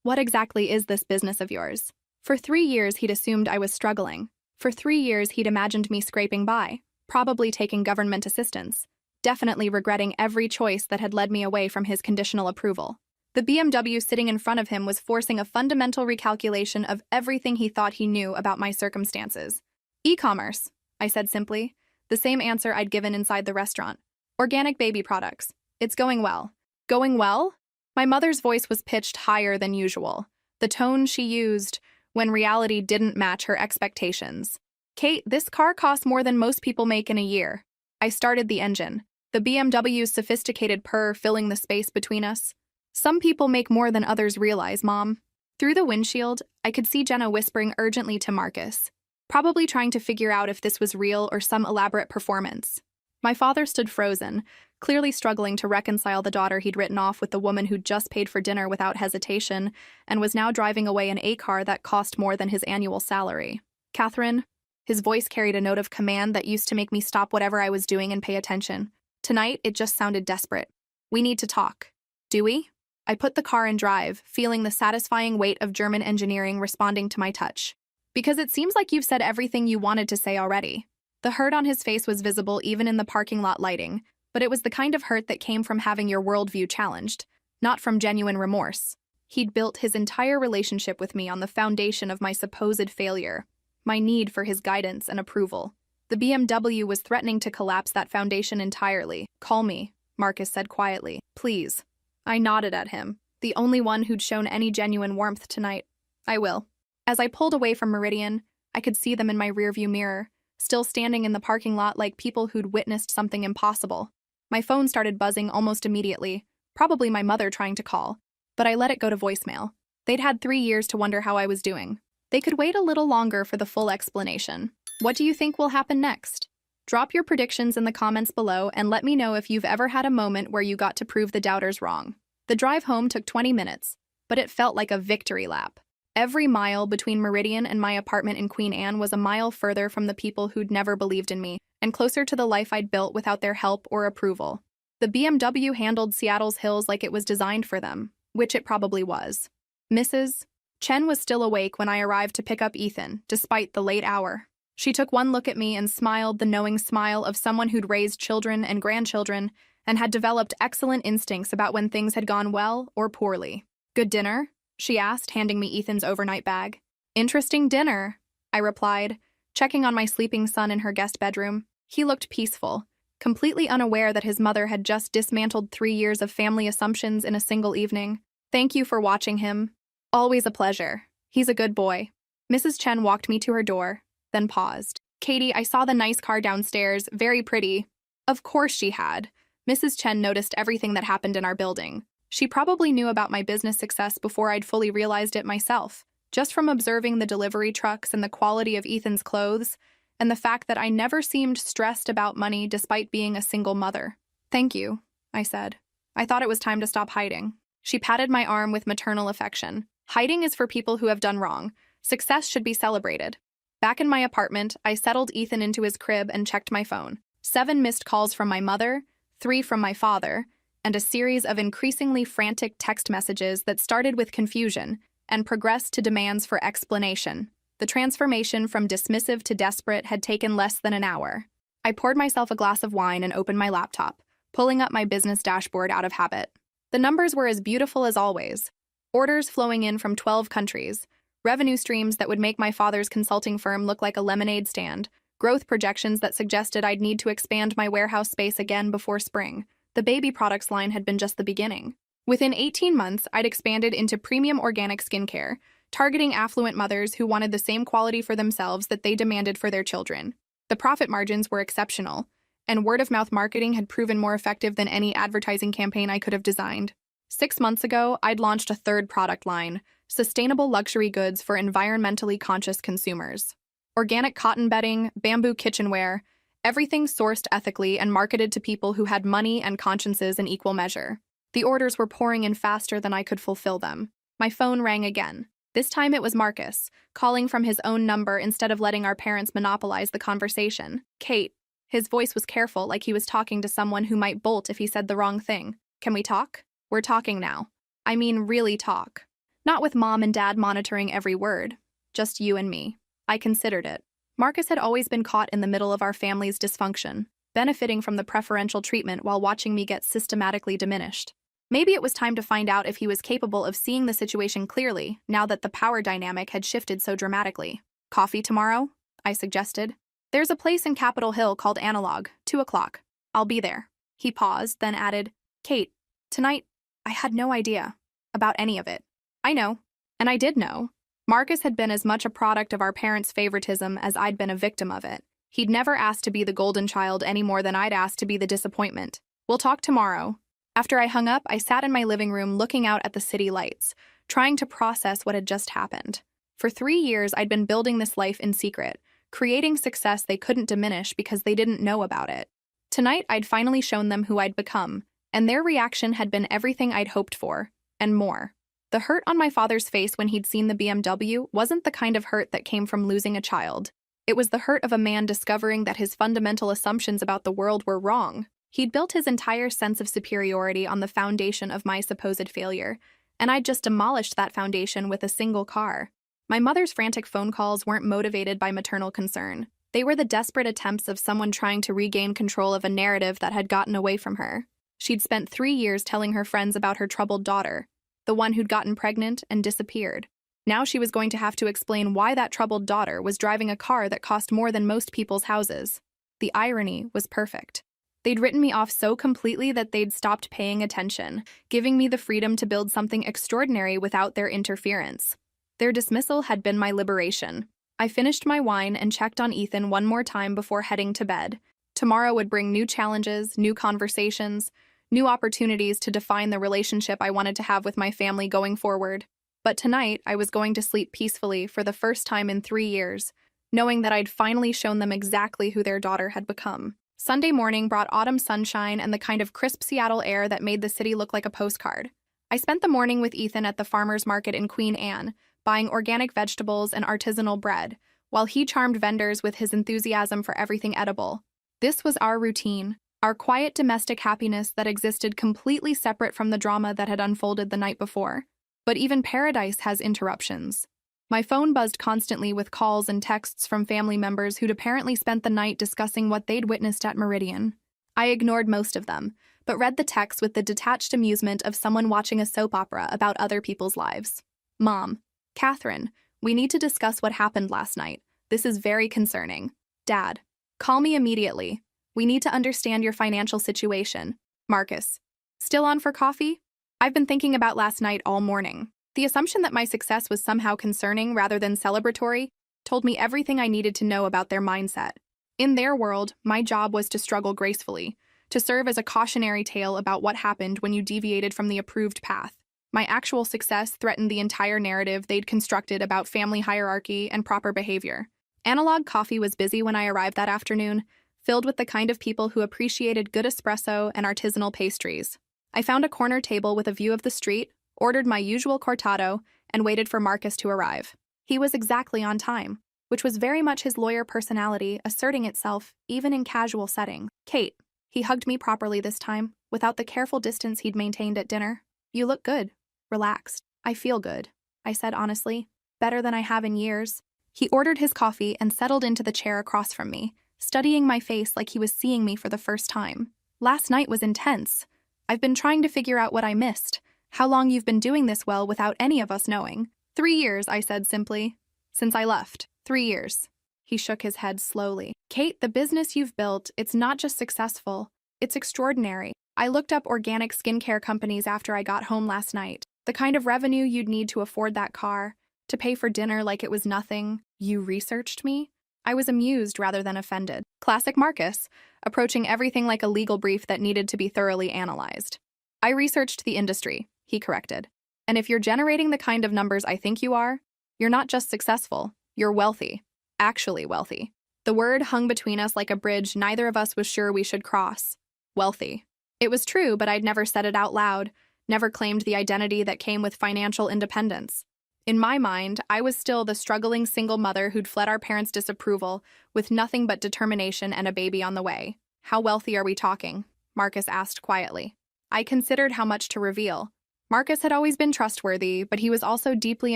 S1: what exactly is this business of yours?" For 3 years, he'd assumed I was struggling. For 3 years, he'd imagined me scraping by, probably taking government assistance, definitely regretting every choice that had led me away from his conditional approval. The BMW sitting in front of him was forcing a fundamental recalculation of everything he thought he knew about my circumstances. "E-commerce," I said simply, the same answer I'd given inside the restaurant. "Organic baby products. It's going well." "Going well?" My mother's voice was pitched higher than usual, the tone she used when reality didn't match her expectations. "Kate, this car costs more than most people make in a year." I started the engine, the BMW's sophisticated purr filling the space between us. "Some people make more than others realize, Mom." Through the windshield, I could see Jenna whispering urgently to Marcus, probably trying to figure out if this was real or some elaborate performance. My father stood frozen, clearly struggling to reconcile the daughter he'd written off with the woman who'd just paid for dinner without hesitation and was now driving away in a car that cost more than his annual salary. "Catherine," his voice carried a note of command that used to make me stop whatever I was doing and pay attention. Tonight, it just sounded desperate. "We need to talk." "Do we?" I put the car in drive, feeling the satisfying weight of German engineering responding to my touch. "Because it seems like you've said everything you wanted to say already." The hurt on his face was visible even in the parking lot lighting, but it was the kind of hurt that came from having your worldview challenged, not from genuine remorse. He'd built his entire relationship with me on the foundation of my supposed failure, my need for his guidance and approval. The BMW was threatening to collapse that foundation entirely. "Call me," Marcus said quietly. "Please." I nodded at him, the only one who'd shown any genuine warmth tonight. "I will." As I pulled away from Meridian, I could see them in my rearview mirror, still standing in the parking lot like people who'd witnessed something impossible. My phone started buzzing almost immediately, probably my mother trying to call, but I let it go to voicemail. They'd had 3 years to wonder how I was doing. They could wait a little longer for the full explanation. What do you think will happen next? Drop your predictions in the comments below and let me know if you've ever had a moment where you got to prove the doubters wrong. The drive home took 20 minutes, but it felt like a victory lap. Every mile between Meridian and my apartment in Queen Anne was a mile further from the people who'd never believed in me, and closer to the life I'd built without their help or approval. The BMW handled Seattle's hills like it was designed for them, which it probably was. Mrs. Chen was still awake when I arrived to pick up Ethan, despite the late hour. She took one look at me and smiled the knowing smile of someone who'd raised children and grandchildren and had developed excellent instincts about when things had gone well or poorly. "Good dinner?" she asked, handing me Ethan's overnight bag. "Interesting dinner," I replied, checking on my sleeping son in her guest bedroom. He looked peaceful, completely unaware that his mother had just dismantled 3 years of family assumptions in a single evening. "Thank you for watching him. Always a pleasure. He's a good boy." Mrs. Chen walked me to her door, then paused. "Katie, I saw the nice car downstairs, very pretty." Of course she had. Mrs. Chen noticed everything that happened in our building. She probably knew about my business success before I'd fully realized it myself, just from observing the delivery trucks and the quality of Ethan's clothes, and the fact that I never seemed stressed about money despite being a single mother. "Thank you," I said. "I thought it was time to stop hiding." She patted my arm with maternal affection. "Hiding is for people who have done wrong. Success should be celebrated." Back in my apartment, I settled Ethan into his crib and checked my phone. 7 missed calls from my mother, 3 from my father, and a series of increasingly frantic text messages that started with confusion and progressed to demands for explanation. The transformation from dismissive to desperate had taken less than an hour. I poured myself a glass of wine and opened my laptop, pulling up my business dashboard out of habit. The numbers were as beautiful as always. Orders flowing in from 12 countries, revenue streams that would make my father's consulting firm look like a lemonade stand, growth projections that suggested I'd need to expand my warehouse space again before spring. The baby products line had been just the beginning. Within 18 months, I'd expanded into premium organic skincare, targeting affluent mothers who wanted the same quality for themselves that they demanded for their children. The profit margins were exceptional, and word-of-mouth marketing had proven more effective than any advertising campaign I could have designed. 6 months ago, I'd launched a third product line, sustainable luxury goods for environmentally conscious consumers. Organic cotton bedding, bamboo kitchenware, everything sourced ethically and marketed to people who had money and consciences in equal measure. The orders were pouring in faster than I could fulfill them. My phone rang again. This time it was Marcus, calling from his own number instead of letting our parents monopolize the conversation. "Kate." His voice was careful, like he was talking to someone who might bolt if he said the wrong thing. "Can we talk? We're talking now. I mean, really talk. Not with Mom and Dad monitoring every word. Just you and me." I considered it. Marcus had always been caught in the middle of our family's dysfunction, benefiting from the preferential treatment while watching me get systematically diminished. Maybe it was time to find out if he was capable of seeing the situation clearly, now that the power dynamic had shifted so dramatically. "Coffee tomorrow?" I suggested. "There's a place in Capitol Hill called Analog, 2 o'clock. I'll be there." He paused, then added, "Kate, tonight, I had no idea about any of it." I know. And I did know. Marcus had been as much a product of our parents' favoritism as I'd been a victim of it. He'd never asked to be the golden child any more than I'd asked to be the disappointment. "We'll talk tomorrow." After I hung up, I sat in my living room looking out at the city lights, trying to process what had just happened. For 3 years, I'd been building this life in secret, creating success they couldn't diminish because they didn't know about it. Tonight, I'd finally shown them who I'd become, and their reaction had been everything I'd hoped for, and more. The hurt on my father's face when he'd seen the BMW wasn't the kind of hurt that came from losing a child. It was the hurt of a man discovering that his fundamental assumptions about the world were wrong. He'd built his entire sense of superiority on the foundation of my supposed failure, and I'd just demolished that foundation with a single car. My mother's frantic phone calls weren't motivated by maternal concern. They were the desperate attempts of someone trying to regain control of a narrative that had gotten away from her. She'd spent 3 years telling her friends about her troubled daughter, the one who'd gotten pregnant and disappeared. Now she was going to have to explain why that troubled daughter was driving a car that cost more than most people's houses. The irony was perfect. They'd written me off so completely that they'd stopped paying attention, giving me the freedom to build something extraordinary without their interference. Their dismissal had been my liberation. I finished my wine and checked on Ethan one more time before heading to bed. Tomorrow would bring new challenges, new conversations, new opportunities to define the relationship I wanted to have with my family going forward. But tonight, I was going to sleep peacefully for the first time in 3 years, knowing that I'd finally shown them exactly who their daughter had become. Sunday morning brought autumn sunshine and the kind of crisp Seattle air that made the city look like a postcard. I spent the morning with Ethan at the farmer's market in Queen Anne, buying organic vegetables and artisanal bread, while he charmed vendors with his enthusiasm for everything edible. This was our routine, our quiet domestic happiness that existed completely separate from the drama that had unfolded the night before. But even paradise has interruptions. My phone buzzed constantly with calls and texts from family members who'd apparently spent the night discussing what they'd witnessed at Meridian. I ignored most of them, but read the texts with the detached amusement of someone watching a soap opera about other people's lives. Mom, Catherine, we need to discuss what happened last night. This is very concerning. Dad, call me immediately. We need to understand your financial situation. Marcus, still on for coffee? I've been thinking about last night all morning. The assumption that my success was somehow concerning rather than celebratory told me everything I needed to know about their mindset. In their world, my job was to struggle gracefully, to serve as a cautionary tale about what happened when you deviated from the approved path. My actual success threatened the entire narrative they'd constructed about family hierarchy and proper behavior. Analog Coffee was busy when I arrived that afternoon, filled with the kind of people who appreciated good espresso and artisanal pastries. I found a corner table with a view of the street, ordered my usual cortado, and waited for Marcus to arrive. He was exactly on time, which was very much his lawyer personality asserting itself even in casual settings. Kate, he hugged me properly this time, without the careful distance he'd maintained at dinner. You look good. Relaxed. I feel good, I said honestly. Better than I have in years. He ordered his coffee and settled into the chair across from me, studying my face like he was seeing me for the first time. Last night was intense. I've been trying to figure out what I missed. How long you've been doing this well without any of us knowing. 3 years, I said simply. Since I left. 3 years. He shook his head slowly. Kate, the business you've built, it's not just successful, it's extraordinary. I looked up organic skincare companies after I got home last night. The kind of revenue you'd need to afford that car, to pay for dinner like it was nothing. You researched me? I was amused rather than offended. Classic Marcus, approaching everything like a legal brief that needed to be thoroughly analyzed. I researched the industry, he corrected. And if you're generating the kind of numbers I think you are, you're not just successful, you're wealthy. Actually wealthy. The word hung between us like a bridge neither of us was sure we should cross. Wealthy. It was true, but I'd never said it out loud, never claimed the identity that came with financial independence. In my mind, I was still the struggling single mother who'd fled our parents' disapproval, with nothing but determination and a baby on the way. How wealthy are we talking? Marcus asked quietly. I considered how much to reveal. Marcus had always been trustworthy, but he was also deeply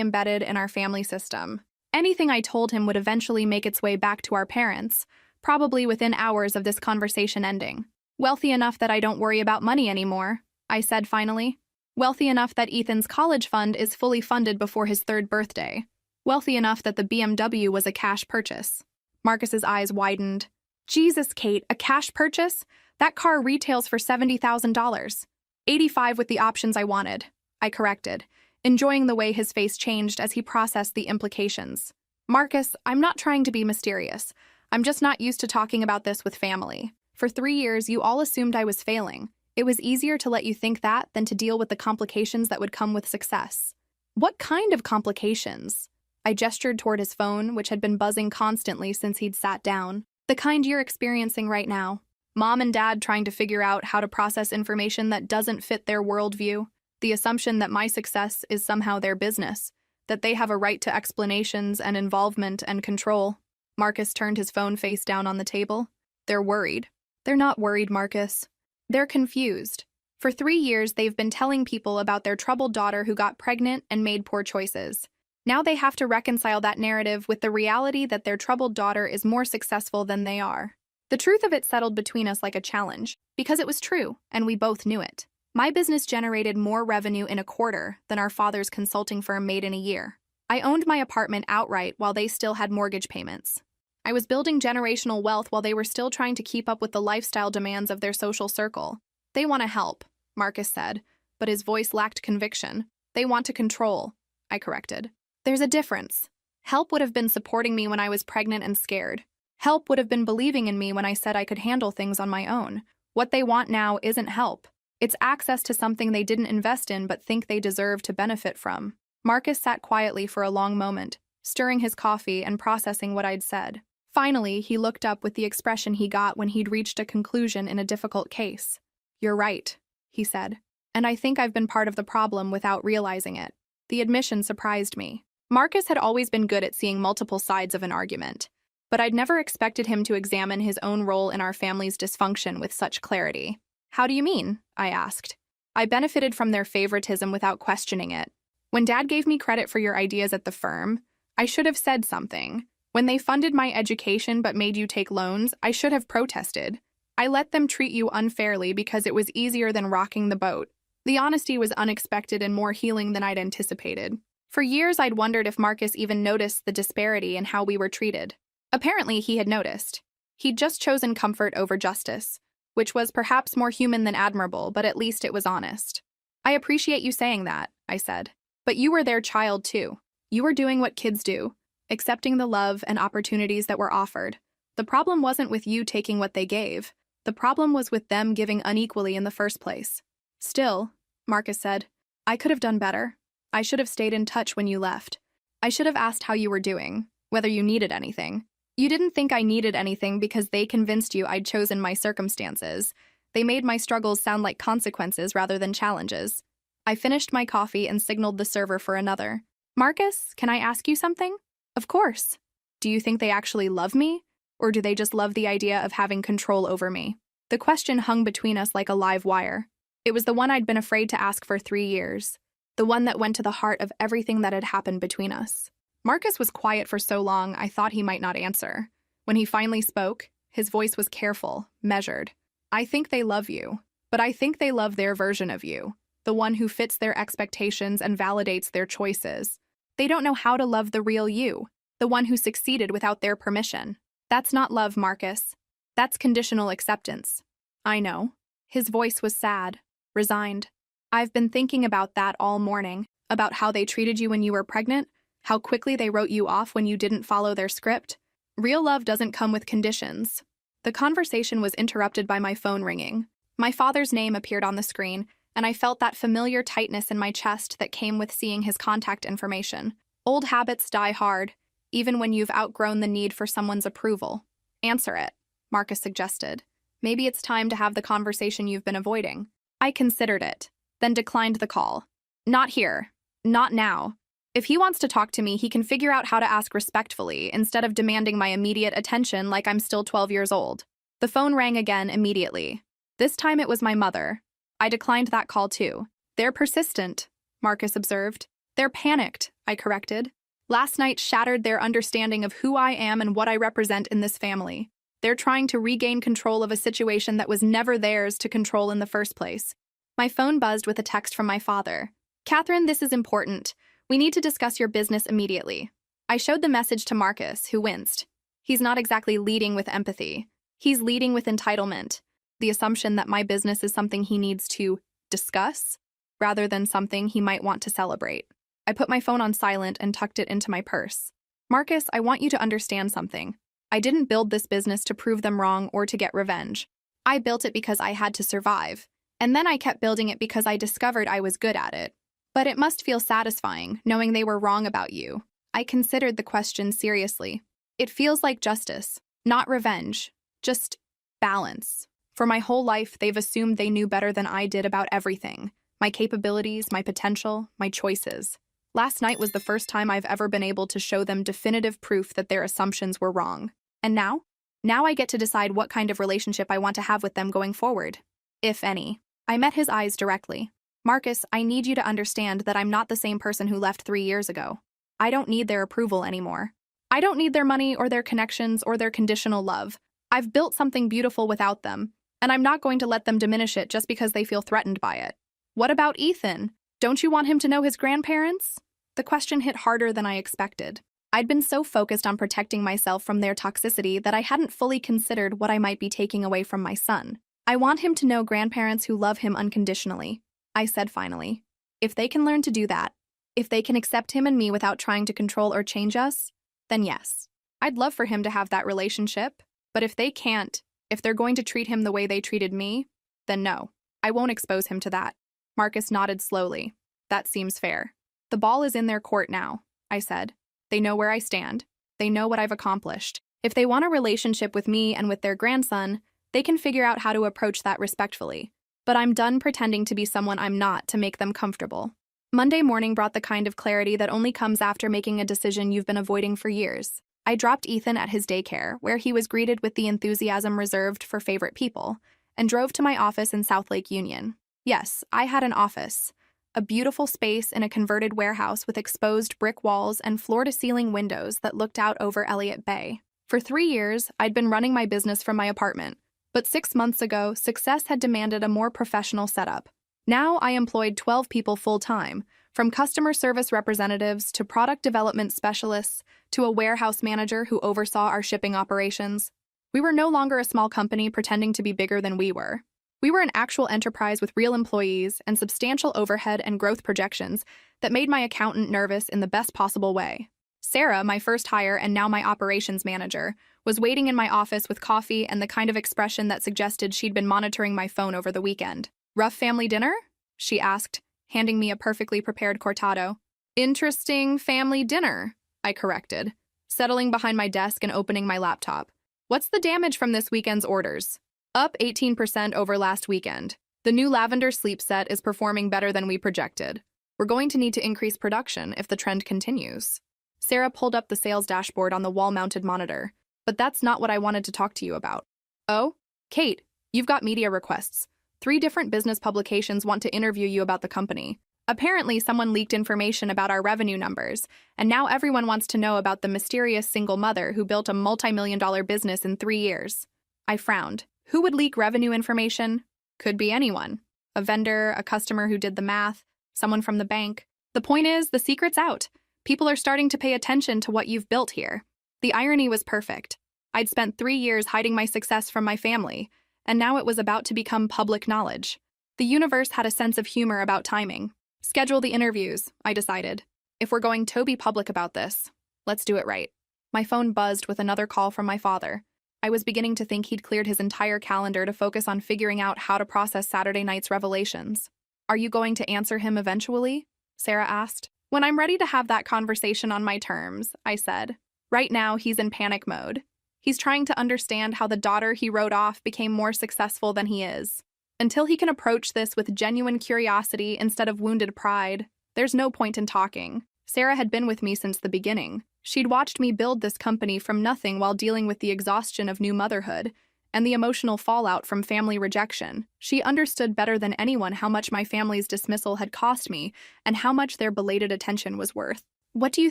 S1: embedded in our family system. Anything I told him would eventually make its way back to our parents, probably within hours of this conversation ending. Wealthy enough that I don't worry about money anymore, I said finally. Wealthy enough that Ethan's college fund is fully funded before his 3rd birthday. Wealthy enough that the BMW was a cash purchase. Marcus's eyes widened. Jesus, Kate, a cash purchase? That car retails for $70,000. 85 with the options I wanted, I corrected, enjoying the way his face changed as he processed the implications. Marcus, I'm not trying to be mysterious. I'm just not used to talking about this with family. For 3 years, you all assumed I was failing. It was easier to let you think that than to deal with the complications that would come with success. What kind of complications? I gestured toward his phone, which had been buzzing constantly since he'd sat down. The kind you're experiencing right now. Mom and Dad trying to figure out how to process information that doesn't fit their worldview. The assumption that my success is somehow their business, that they have a right to explanations and involvement and control. Marcus turned his phone face down on the table. They're worried. They're not worried, Marcus. They're confused. For 3 years, they've been telling people about their troubled daughter who got pregnant and made poor choices. Now they have to reconcile that narrative with the reality that their troubled daughter is more successful than they are. The truth of it settled between us like a challenge, because it was true, and we both knew it. My business generated more revenue in a quarter than our father's consulting firm made in a year. I owned my apartment outright while they still had mortgage payments. I was building generational wealth while they were still trying to keep up with the lifestyle demands of their social circle. They want to help, Marcus said, but his voice lacked conviction. They want to control, I corrected. There's a difference. Help would have been supporting me when I was pregnant and scared. Help would have been believing in me when I said I could handle things on my own. What they want now isn't help. It's access to something they didn't invest in but think they deserve to benefit from. Marcus sat quietly for a long moment, stirring his coffee and processing what I'd said. Finally, he looked up with the expression he got when he'd reached a conclusion in a difficult case. "You're right," he said. "And I think I've been part of the problem without realizing it." The admission surprised me. Marcus had always been good at seeing multiple sides of an argument, but I'd never expected him to examine his own role in our family's dysfunction with such clarity. "How do you mean?" I asked. "I benefited from their favoritism without questioning it. When Dad gave me credit for your ideas at the firm, I should have said something. When they funded my education but made you take loans, I should have protested. I let them treat you unfairly because it was easier than rocking the boat." The honesty was unexpected and more healing than I'd anticipated. For years, I'd wondered if Marcus even noticed the disparity in how we were treated. Apparently, he had noticed. He'd just chosen comfort over justice, which was perhaps more human than admirable, but at least it was honest. "I appreciate you saying that," I said. "But you were their child, too. You were doing what kids do, accepting the love and opportunities that were offered. The problem wasn't with you taking what they gave. The problem was with them giving unequally in the first place." "Still," Marcus said, "I could have done better. I should have stayed in touch when you left. I should have asked how you were doing, whether you needed anything. You didn't think I needed anything because they convinced you I'd chosen my circumstances. They made my struggles sound like consequences rather than challenges." I finished my coffee and signaled the server for another. "Marcus, can I ask you something?" "Of course." "Do you think they actually love me? Or do they just love the idea of having control over me?" The question hung between us like a live wire. It was the one I'd been afraid to ask for 3 years. The one that went to the heart of everything that had happened between us. Marcus was quiet for so long I thought he might not answer. When he finally spoke, his voice was careful, measured. "I think they love you, but I think they love their version of you, the one who fits their expectations and validates their choices. They don't know how to love the real you, the one who succeeded without their permission. That's not love, Marcus. That's conditional acceptance." "I know." His voice was sad, resigned. "I've been thinking about that all morning, about how they treated you when you were pregnant, how quickly they wrote you off when you didn't follow their script. Real love doesn't come with conditions." The conversation was interrupted by my phone ringing. My father's name appeared on the screen, and I felt that familiar tightness in my chest that came with seeing his contact information. Old habits die hard, even when you've outgrown the need for someone's approval. "Answer it," Marcus suggested. "Maybe it's time to have the conversation you've been avoiding." I considered it, then declined the call. "Not here. Not now. If he wants to talk to me, he can figure out how to ask respectfully instead of demanding my immediate attention like I'm still 12 years old." The phone rang again immediately. This time it was my mother. I declined that call too. "They're persistent," Marcus observed. "They're panicked," I corrected. "Last night shattered their understanding of who I am and what I represent in this family. They're trying to regain control of a situation that was never theirs to control in the first place." My phone buzzed with a text from my father. "Catherine, this is important. We need to discuss your business immediately." I showed the message to Marcus, who winced. He's not exactly leading with empathy. He's leading with entitlement, the assumption that my business is something he needs to discuss, rather than something he might want to celebrate. I put my phone on silent and tucked it into my purse. "Marcus, I want you to understand something. I didn't build this business to prove them wrong or to get revenge. I built it because I had to survive, and then I kept building it because I discovered I was good at it. But it must feel satisfying, knowing they were wrong about you." I considered the question seriously. "It feels like justice, not revenge, just balance. For my whole life, they've assumed they knew better than I did about everything. My capabilities, my potential, my choices. Last night was the first time I've ever been able to show them definitive proof that their assumptions were wrong. And now? Now I get to decide what kind of relationship I want to have with them going forward, if any." I met his eyes directly. "Marcus, I need you to understand that I'm not the same person who left 3 years ago. I don't need their approval anymore. I don't need their money or their connections or their conditional love. I've built something beautiful without them, and I'm not going to let them diminish it just because they feel threatened by it." "What about Ethan? Don't you want him to know his grandparents?" The question hit harder than I expected. I'd been so focused on protecting myself from their toxicity that I hadn't fully considered what I might be taking away from my son. "I want him to know grandparents who love him unconditionally," I said finally. "If they can learn to do that, if they can accept him and me without trying to control or change us, then yes. I'd love for him to have that relationship, but if they can't, if they're going to treat him the way they treated me, then no, I won't expose him to that. Marcus nodded slowly. That seems fair. The ball is in their court now, I said. They know where I stand. They know what I've accomplished. If they want a relationship with me and with their grandson, they can figure out how to approach that respectfully. But I'm done pretending to be someone I'm not to make them comfortable. Monday morning brought the kind of clarity that only comes after making a decision you've been avoiding for years. I dropped Ethan at his daycare, where he was greeted with the enthusiasm reserved for favorite people, and drove to my office in South Lake Union. Yes, I had an office. A beautiful space in a converted warehouse with exposed brick walls and floor-to-ceiling windows that looked out over Elliott Bay. For 3 years, I'd been running my business from my apartment, but 6 months ago, success had demanded a more professional setup. Now I employed 12 people full-time, from customer service representatives to product development specialists to a warehouse manager who oversaw our shipping operations. We were no longer a small company pretending to be bigger than we were. We were an actual enterprise with real employees and substantial overhead and growth projections that made my accountant nervous in the best possible way. Sarah, my first hire and now my operations manager, was waiting in my office with coffee and the kind of expression that suggested she'd been monitoring my phone over the weekend. "Rough family dinner?" she asked, handing me a perfectly prepared cortado. "Interesting family dinner," I corrected, settling behind my desk and opening my laptop. "What's the damage from this weekend's orders?" "Up 18% over last weekend. The new lavender sleep set is performing better than we projected. We're going to need to increase production if the trend continues." Sarah pulled up the sales dashboard on the wall-mounted monitor. "But that's not what I wanted to talk to you about." "Oh? Kate, you've got media requests. 3 different business publications want to interview you about the company. Apparently, someone leaked information about our revenue numbers, and now everyone wants to know about the mysterious single mother who built a multi-million-dollar business in 3 years." I frowned. Who would leak revenue information? Could be anyone. A vendor, a customer who did the math, someone from the bank. The point is, the secret's out. People are starting to pay attention to what you've built here. The irony was perfect. I'd spent 3 years hiding my success from my family, and now it was about to become public knowledge. The universe had a sense of humor about timing. Schedule the interviews, I decided. If we're going to be public about this, let's do it right. My phone buzzed with another call from my father. I was beginning to think he'd cleared his entire calendar to focus on figuring out how to process Saturday night's revelations. "Are you going to answer him eventually?" Sarah asked. "When I'm ready to have that conversation on my terms," I said. Right now, he's in panic mode. He's trying to understand how the daughter he wrote off became more successful than he is. Until he can approach this with genuine curiosity instead of wounded pride, there's no point in talking. Sarah had been with me since the beginning. She'd watched me build this company from nothing while dealing with the exhaustion of new motherhood and the emotional fallout from family rejection. She understood better than anyone how much my family's dismissal had cost me and how much their belated attention was worth. "What do you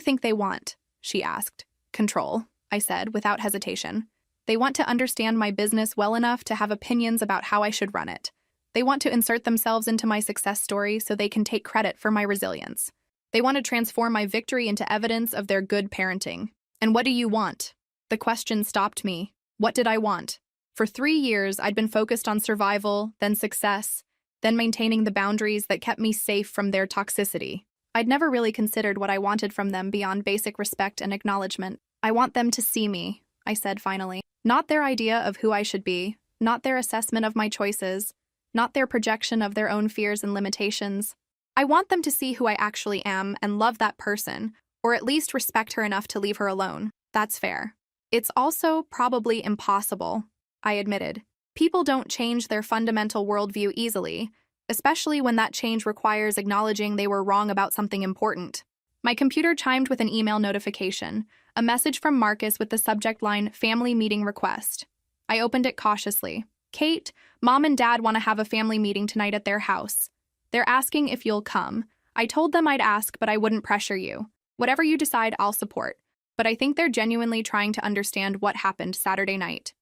S1: think they want?" she asked. "Control," I said without hesitation. "They want to understand my business well enough to have opinions about how I should run it. They want to insert themselves into my success story so they can take credit for my resilience. They want to transform my victory into evidence of their good parenting. And what do you want?" The question stopped me. What did I want? For 3 years, I'd been focused on survival, then success, then maintaining the boundaries that kept me safe from their toxicity. I'd never really considered what I wanted from them beyond basic respect and acknowledgement. "I want them to see me," I said finally. Not their idea of who I should be, not their assessment of my choices, not their projection of their own fears and limitations. I want them to see who I actually am and love that person, or at least respect her enough to leave her alone. That's fair. It's also probably impossible, I admitted. People don't change their fundamental worldview easily, especially when that change requires acknowledging they were wrong about something important. My computer chimed with an email notification, a message from Marcus with the subject line, "Family Meeting Request." I opened it cautiously. "Kate, Mom and Dad want to have a family meeting tonight at their house. They're asking if you'll come. I told them I'd ask, but I wouldn't pressure you. Whatever you decide, I'll support. But I think they're genuinely trying to understand what happened Saturday night."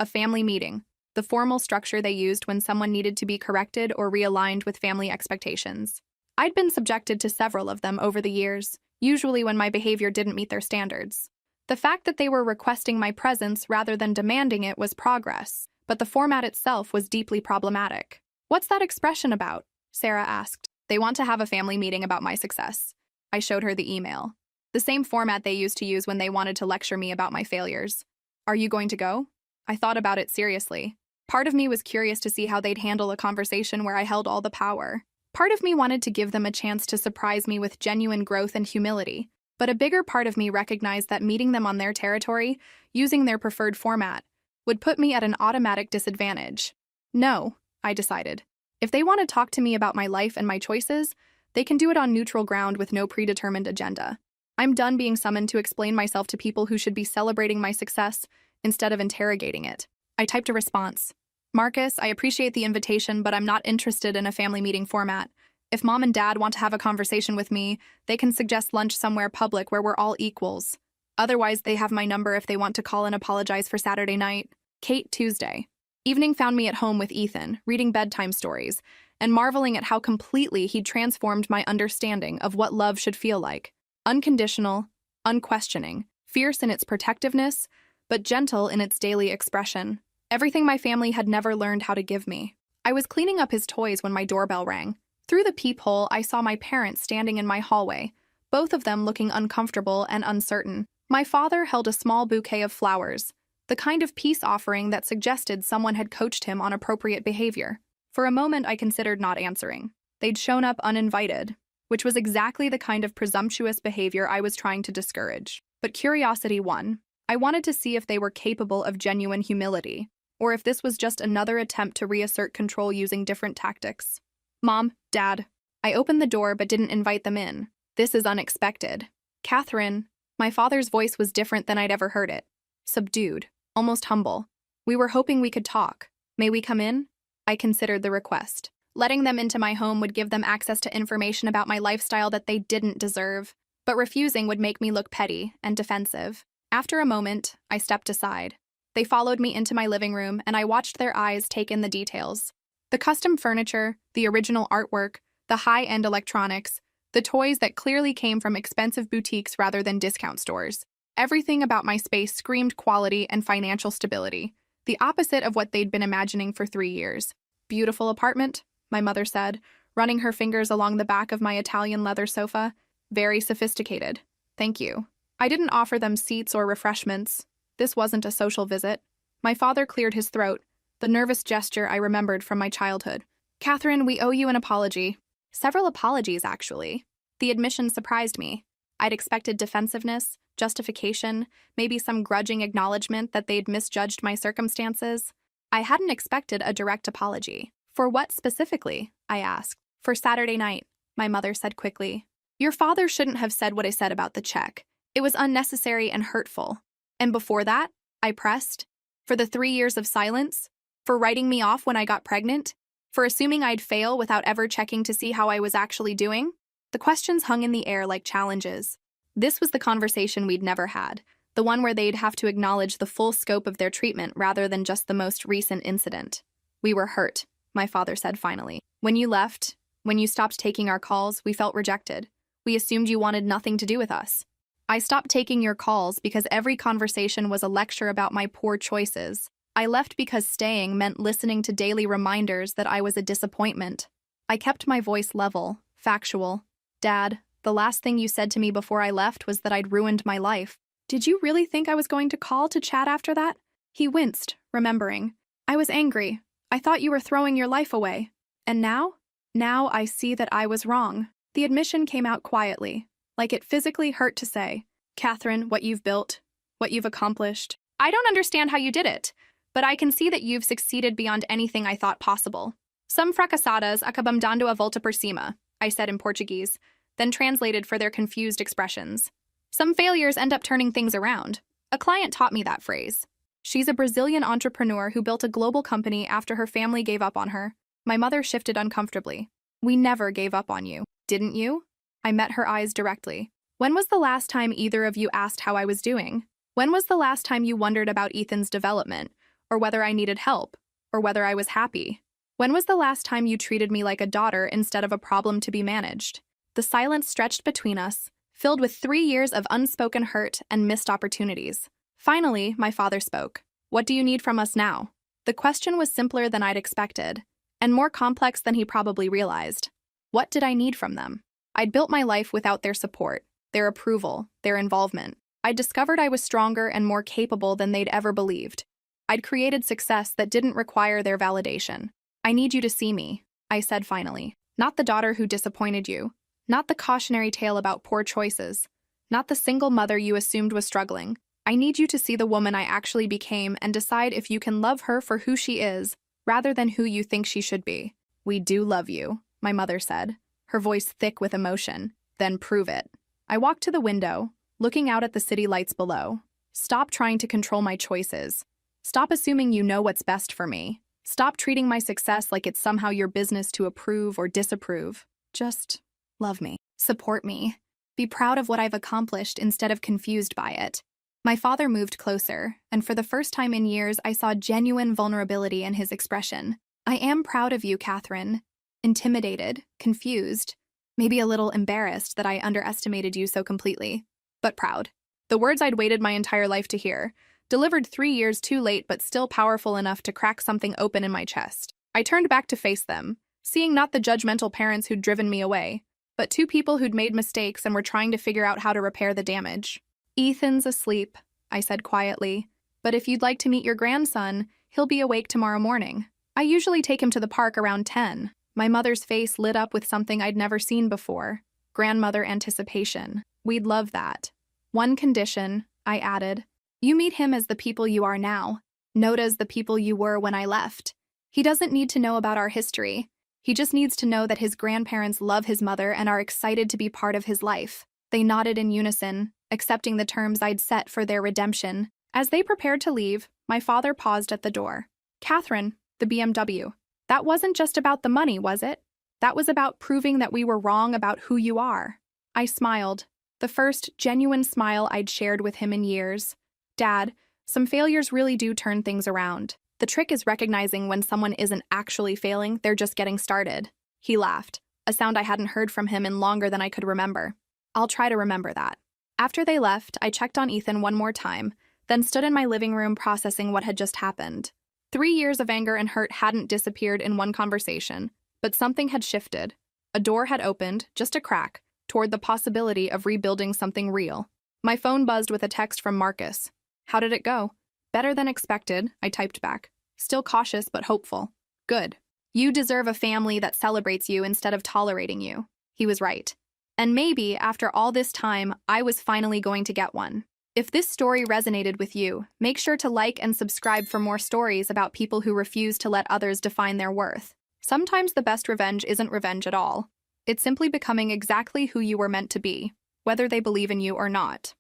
S1: A family meeting, the formal structure they used when someone needed to be corrected or realigned with family expectations. I'd been subjected to several of them over the years, usually when my behavior didn't meet their standards. The fact that they were requesting my presence rather than demanding it was progress, but the format itself was deeply problematic. "What's that expression about?" Sarah asked. "They want to have a family meeting about my success." I showed her the email. The the same format they used to use when they wanted to lecture me about my failures. Are you going to go? I thought about it seriously. Part of me was curious to see how they'd handle a conversation where I held all the power. Part of me wanted to give them a chance to surprise me with genuine growth and humility, but a bigger part of me recognized that meeting them on their territory, using their preferred format, would put me at an automatic disadvantage. No, I decided. If they want to talk to me about my life and my choices, they can do it on neutral ground with no predetermined agenda. I'm done being summoned to explain myself to people who should be celebrating my success instead of interrogating it. I typed a response. Marcus, I appreciate the invitation, but I'm not interested in a family meeting format. If Mom and Dad want to have a conversation with me, they can suggest lunch somewhere public where we're all equals. Otherwise, they have my number if they want to call and apologize for Saturday night. Kate, Tuesday. Evening found me at home with Ethan, reading bedtime stories, and marveling at how completely he'd transformed my understanding of what love should feel like. Unconditional, unquestioning, fierce in its protectiveness, but gentle in its daily expression. Everything my family had never learned how to give me. I was cleaning up his toys when my doorbell rang. Through the peephole, I saw my parents standing in my hallway, both of them looking uncomfortable and uncertain. My father held a small bouquet of flowers, the kind of peace offering that suggested someone had coached him on appropriate behavior. For a moment, I considered not answering. They'd shown up uninvited, which was exactly the kind of presumptuous behavior I was trying to discourage. But curiosity won. I wanted to see if they were capable of genuine humility, or if this was just another attempt to reassert control using different tactics. Mom, Dad. I opened the door but didn't invite them in. This is unexpected. Catherine. My father's voice was different than I'd ever heard it. Subdued, almost humble. We were hoping we could talk. May we come in? I considered the request. Letting them into my home would give them access to information about my lifestyle that they didn't deserve, but refusing would make me look petty and defensive. After a moment, I stepped aside. They followed me into my living room, and I watched their eyes take in the details. The custom furniture, the original artwork, the high-end electronics, the toys that clearly came from expensive boutiques rather than discount stores. Everything about my space screamed quality and financial stability, the opposite of what they'd been imagining for 3 years. Beautiful apartment, my mother said, running her fingers along the back of my Italian leather sofa. Very sophisticated. Thank you. I didn't offer them seats or refreshments. This wasn't a social visit. My father cleared his throat, the nervous gesture I remembered from my childhood. Catherine, we owe you an apology. Several apologies, actually. The admission surprised me. I'd expected defensiveness, justification, maybe some grudging acknowledgement that they'd misjudged my circumstances. I hadn't expected a direct apology. For what specifically? I asked. For Saturday night, my mother said quickly. Your father shouldn't have said what I said about the check. It was unnecessary and hurtful. And before that, I pressed. For the 3 years of silence? For writing me off when I got pregnant? For assuming I'd fail without ever checking to see how I was actually doing? The questions hung in the air like challenges. This was the conversation we'd never had, the one where they'd have to acknowledge the full scope of their treatment rather than just the most recent incident. We were hurt, my father said finally. When you left, when you stopped taking our calls, we felt rejected. We assumed you wanted nothing to do with us. I stopped taking your calls because every conversation was a lecture about my poor choices. I left because staying meant listening to daily reminders that I was a disappointment. I kept my voice level, factual. Dad, the last thing you said to me before I left was that I'd ruined my life. Did you really think I was going to call to chat after that? He winced, remembering. I was angry. I thought you were throwing your life away. And now? Now I see that I was wrong. The admission came out quietly, like it physically hurt to say. Catherine, what you've built, what you've accomplished. I don't understand how you did it, but I can see that you've succeeded beyond anything I thought possible. Some fracassadas acabam dando a volta por cima, I said in Portuguese, then translated for their confused expressions. Some failures end up turning things around. A client taught me that phrase. She's a Brazilian entrepreneur who built a global company after her family gave up on her. My mother shifted uncomfortably. We never gave up on you, didn't you? I met her eyes directly. When was the last time either of you asked how I was doing? When was the last time you wondered about Ethan's development, or whether I needed help, or whether I was happy? When was the last time you treated me like a daughter instead of a problem to be managed? The silence stretched between us, filled with 3 years of unspoken hurt and missed opportunities. Finally, my father spoke. What do you need from us now? The question was simpler than I'd expected, and more complex than he probably realized. What did I need from them? I'd built my life without their support. their approval, their involvement. I'd discovered I was stronger and more capable than they'd ever believed. I'd created success that didn't require their validation. I need you to see me, I said finally. Not the daughter who disappointed you. Not the cautionary tale about poor choices. Not the single mother you assumed was struggling. I need you to see the woman I actually became and decide if you can love her for who she is, rather than who you think she should be. We do love you, my mother said, her voice thick with emotion. Then prove it. I walked to the window, looking out at the city lights below. Stop trying to control my choices. Stop assuming you know what's best for me. Stop treating my success like it's somehow your business to approve or disapprove. Just love me. Support me. Be proud of what I've accomplished instead of confused by it. My father moved closer, and for the first time in years, I saw genuine vulnerability in his expression. I am proud of you, Catherine. Intimidated, confused, maybe a little embarrassed that I underestimated you so completely, but proud. The words I'd waited my entire life to hear, delivered 3 years too late but still powerful enough to crack something open in my chest. I turned back to face them, seeing not the judgmental parents who'd driven me away, but two people who'd made mistakes and were trying to figure out how to repair the damage. Ethan's asleep, I said quietly, but if you'd like to meet your grandson, he'll be awake tomorrow morning. I usually take him to the park around 10. My mother's face lit up with something I'd never seen before. Grandmother anticipation. We'd love that. One condition, I added. You meet him as the people you are now, not as the people you were when I left. He doesn't need to know about our history. He just needs to know that his grandparents love his mother and are excited to be part of his life. They nodded in unison, accepting the terms I'd set for their redemption. As they prepared to leave, my father paused at the door. Catherine, the BMW. That wasn't just about the money, was it? That was about proving that we were wrong about who you are. I smiled, the first genuine smile I'd shared with him in years. Dad, some failures really do turn things around. The trick is recognizing when someone isn't actually failing, they're just getting started. He laughed, a sound I hadn't heard from him in longer than I could remember. I'll try to remember that. After they left, I checked on Ethan one more time, then stood in my living room processing what had just happened. 3 years of anger and hurt hadn't disappeared in one conversation, but something had shifted. A door had opened, just a crack, toward the possibility of rebuilding something real. My phone buzzed with a text from Marcus. How did it go? Better than expected, I typed back. Still cautious but hopeful. Good. You deserve a family that celebrates you instead of tolerating you. He was right. And maybe, after all this time, I was finally going to get one. If this story resonated with you, make sure to like and subscribe for more stories about people who refuse to let others define their worth. Sometimes the best revenge isn't revenge at all. It's simply becoming exactly who you were meant to be, whether they believe in you or not.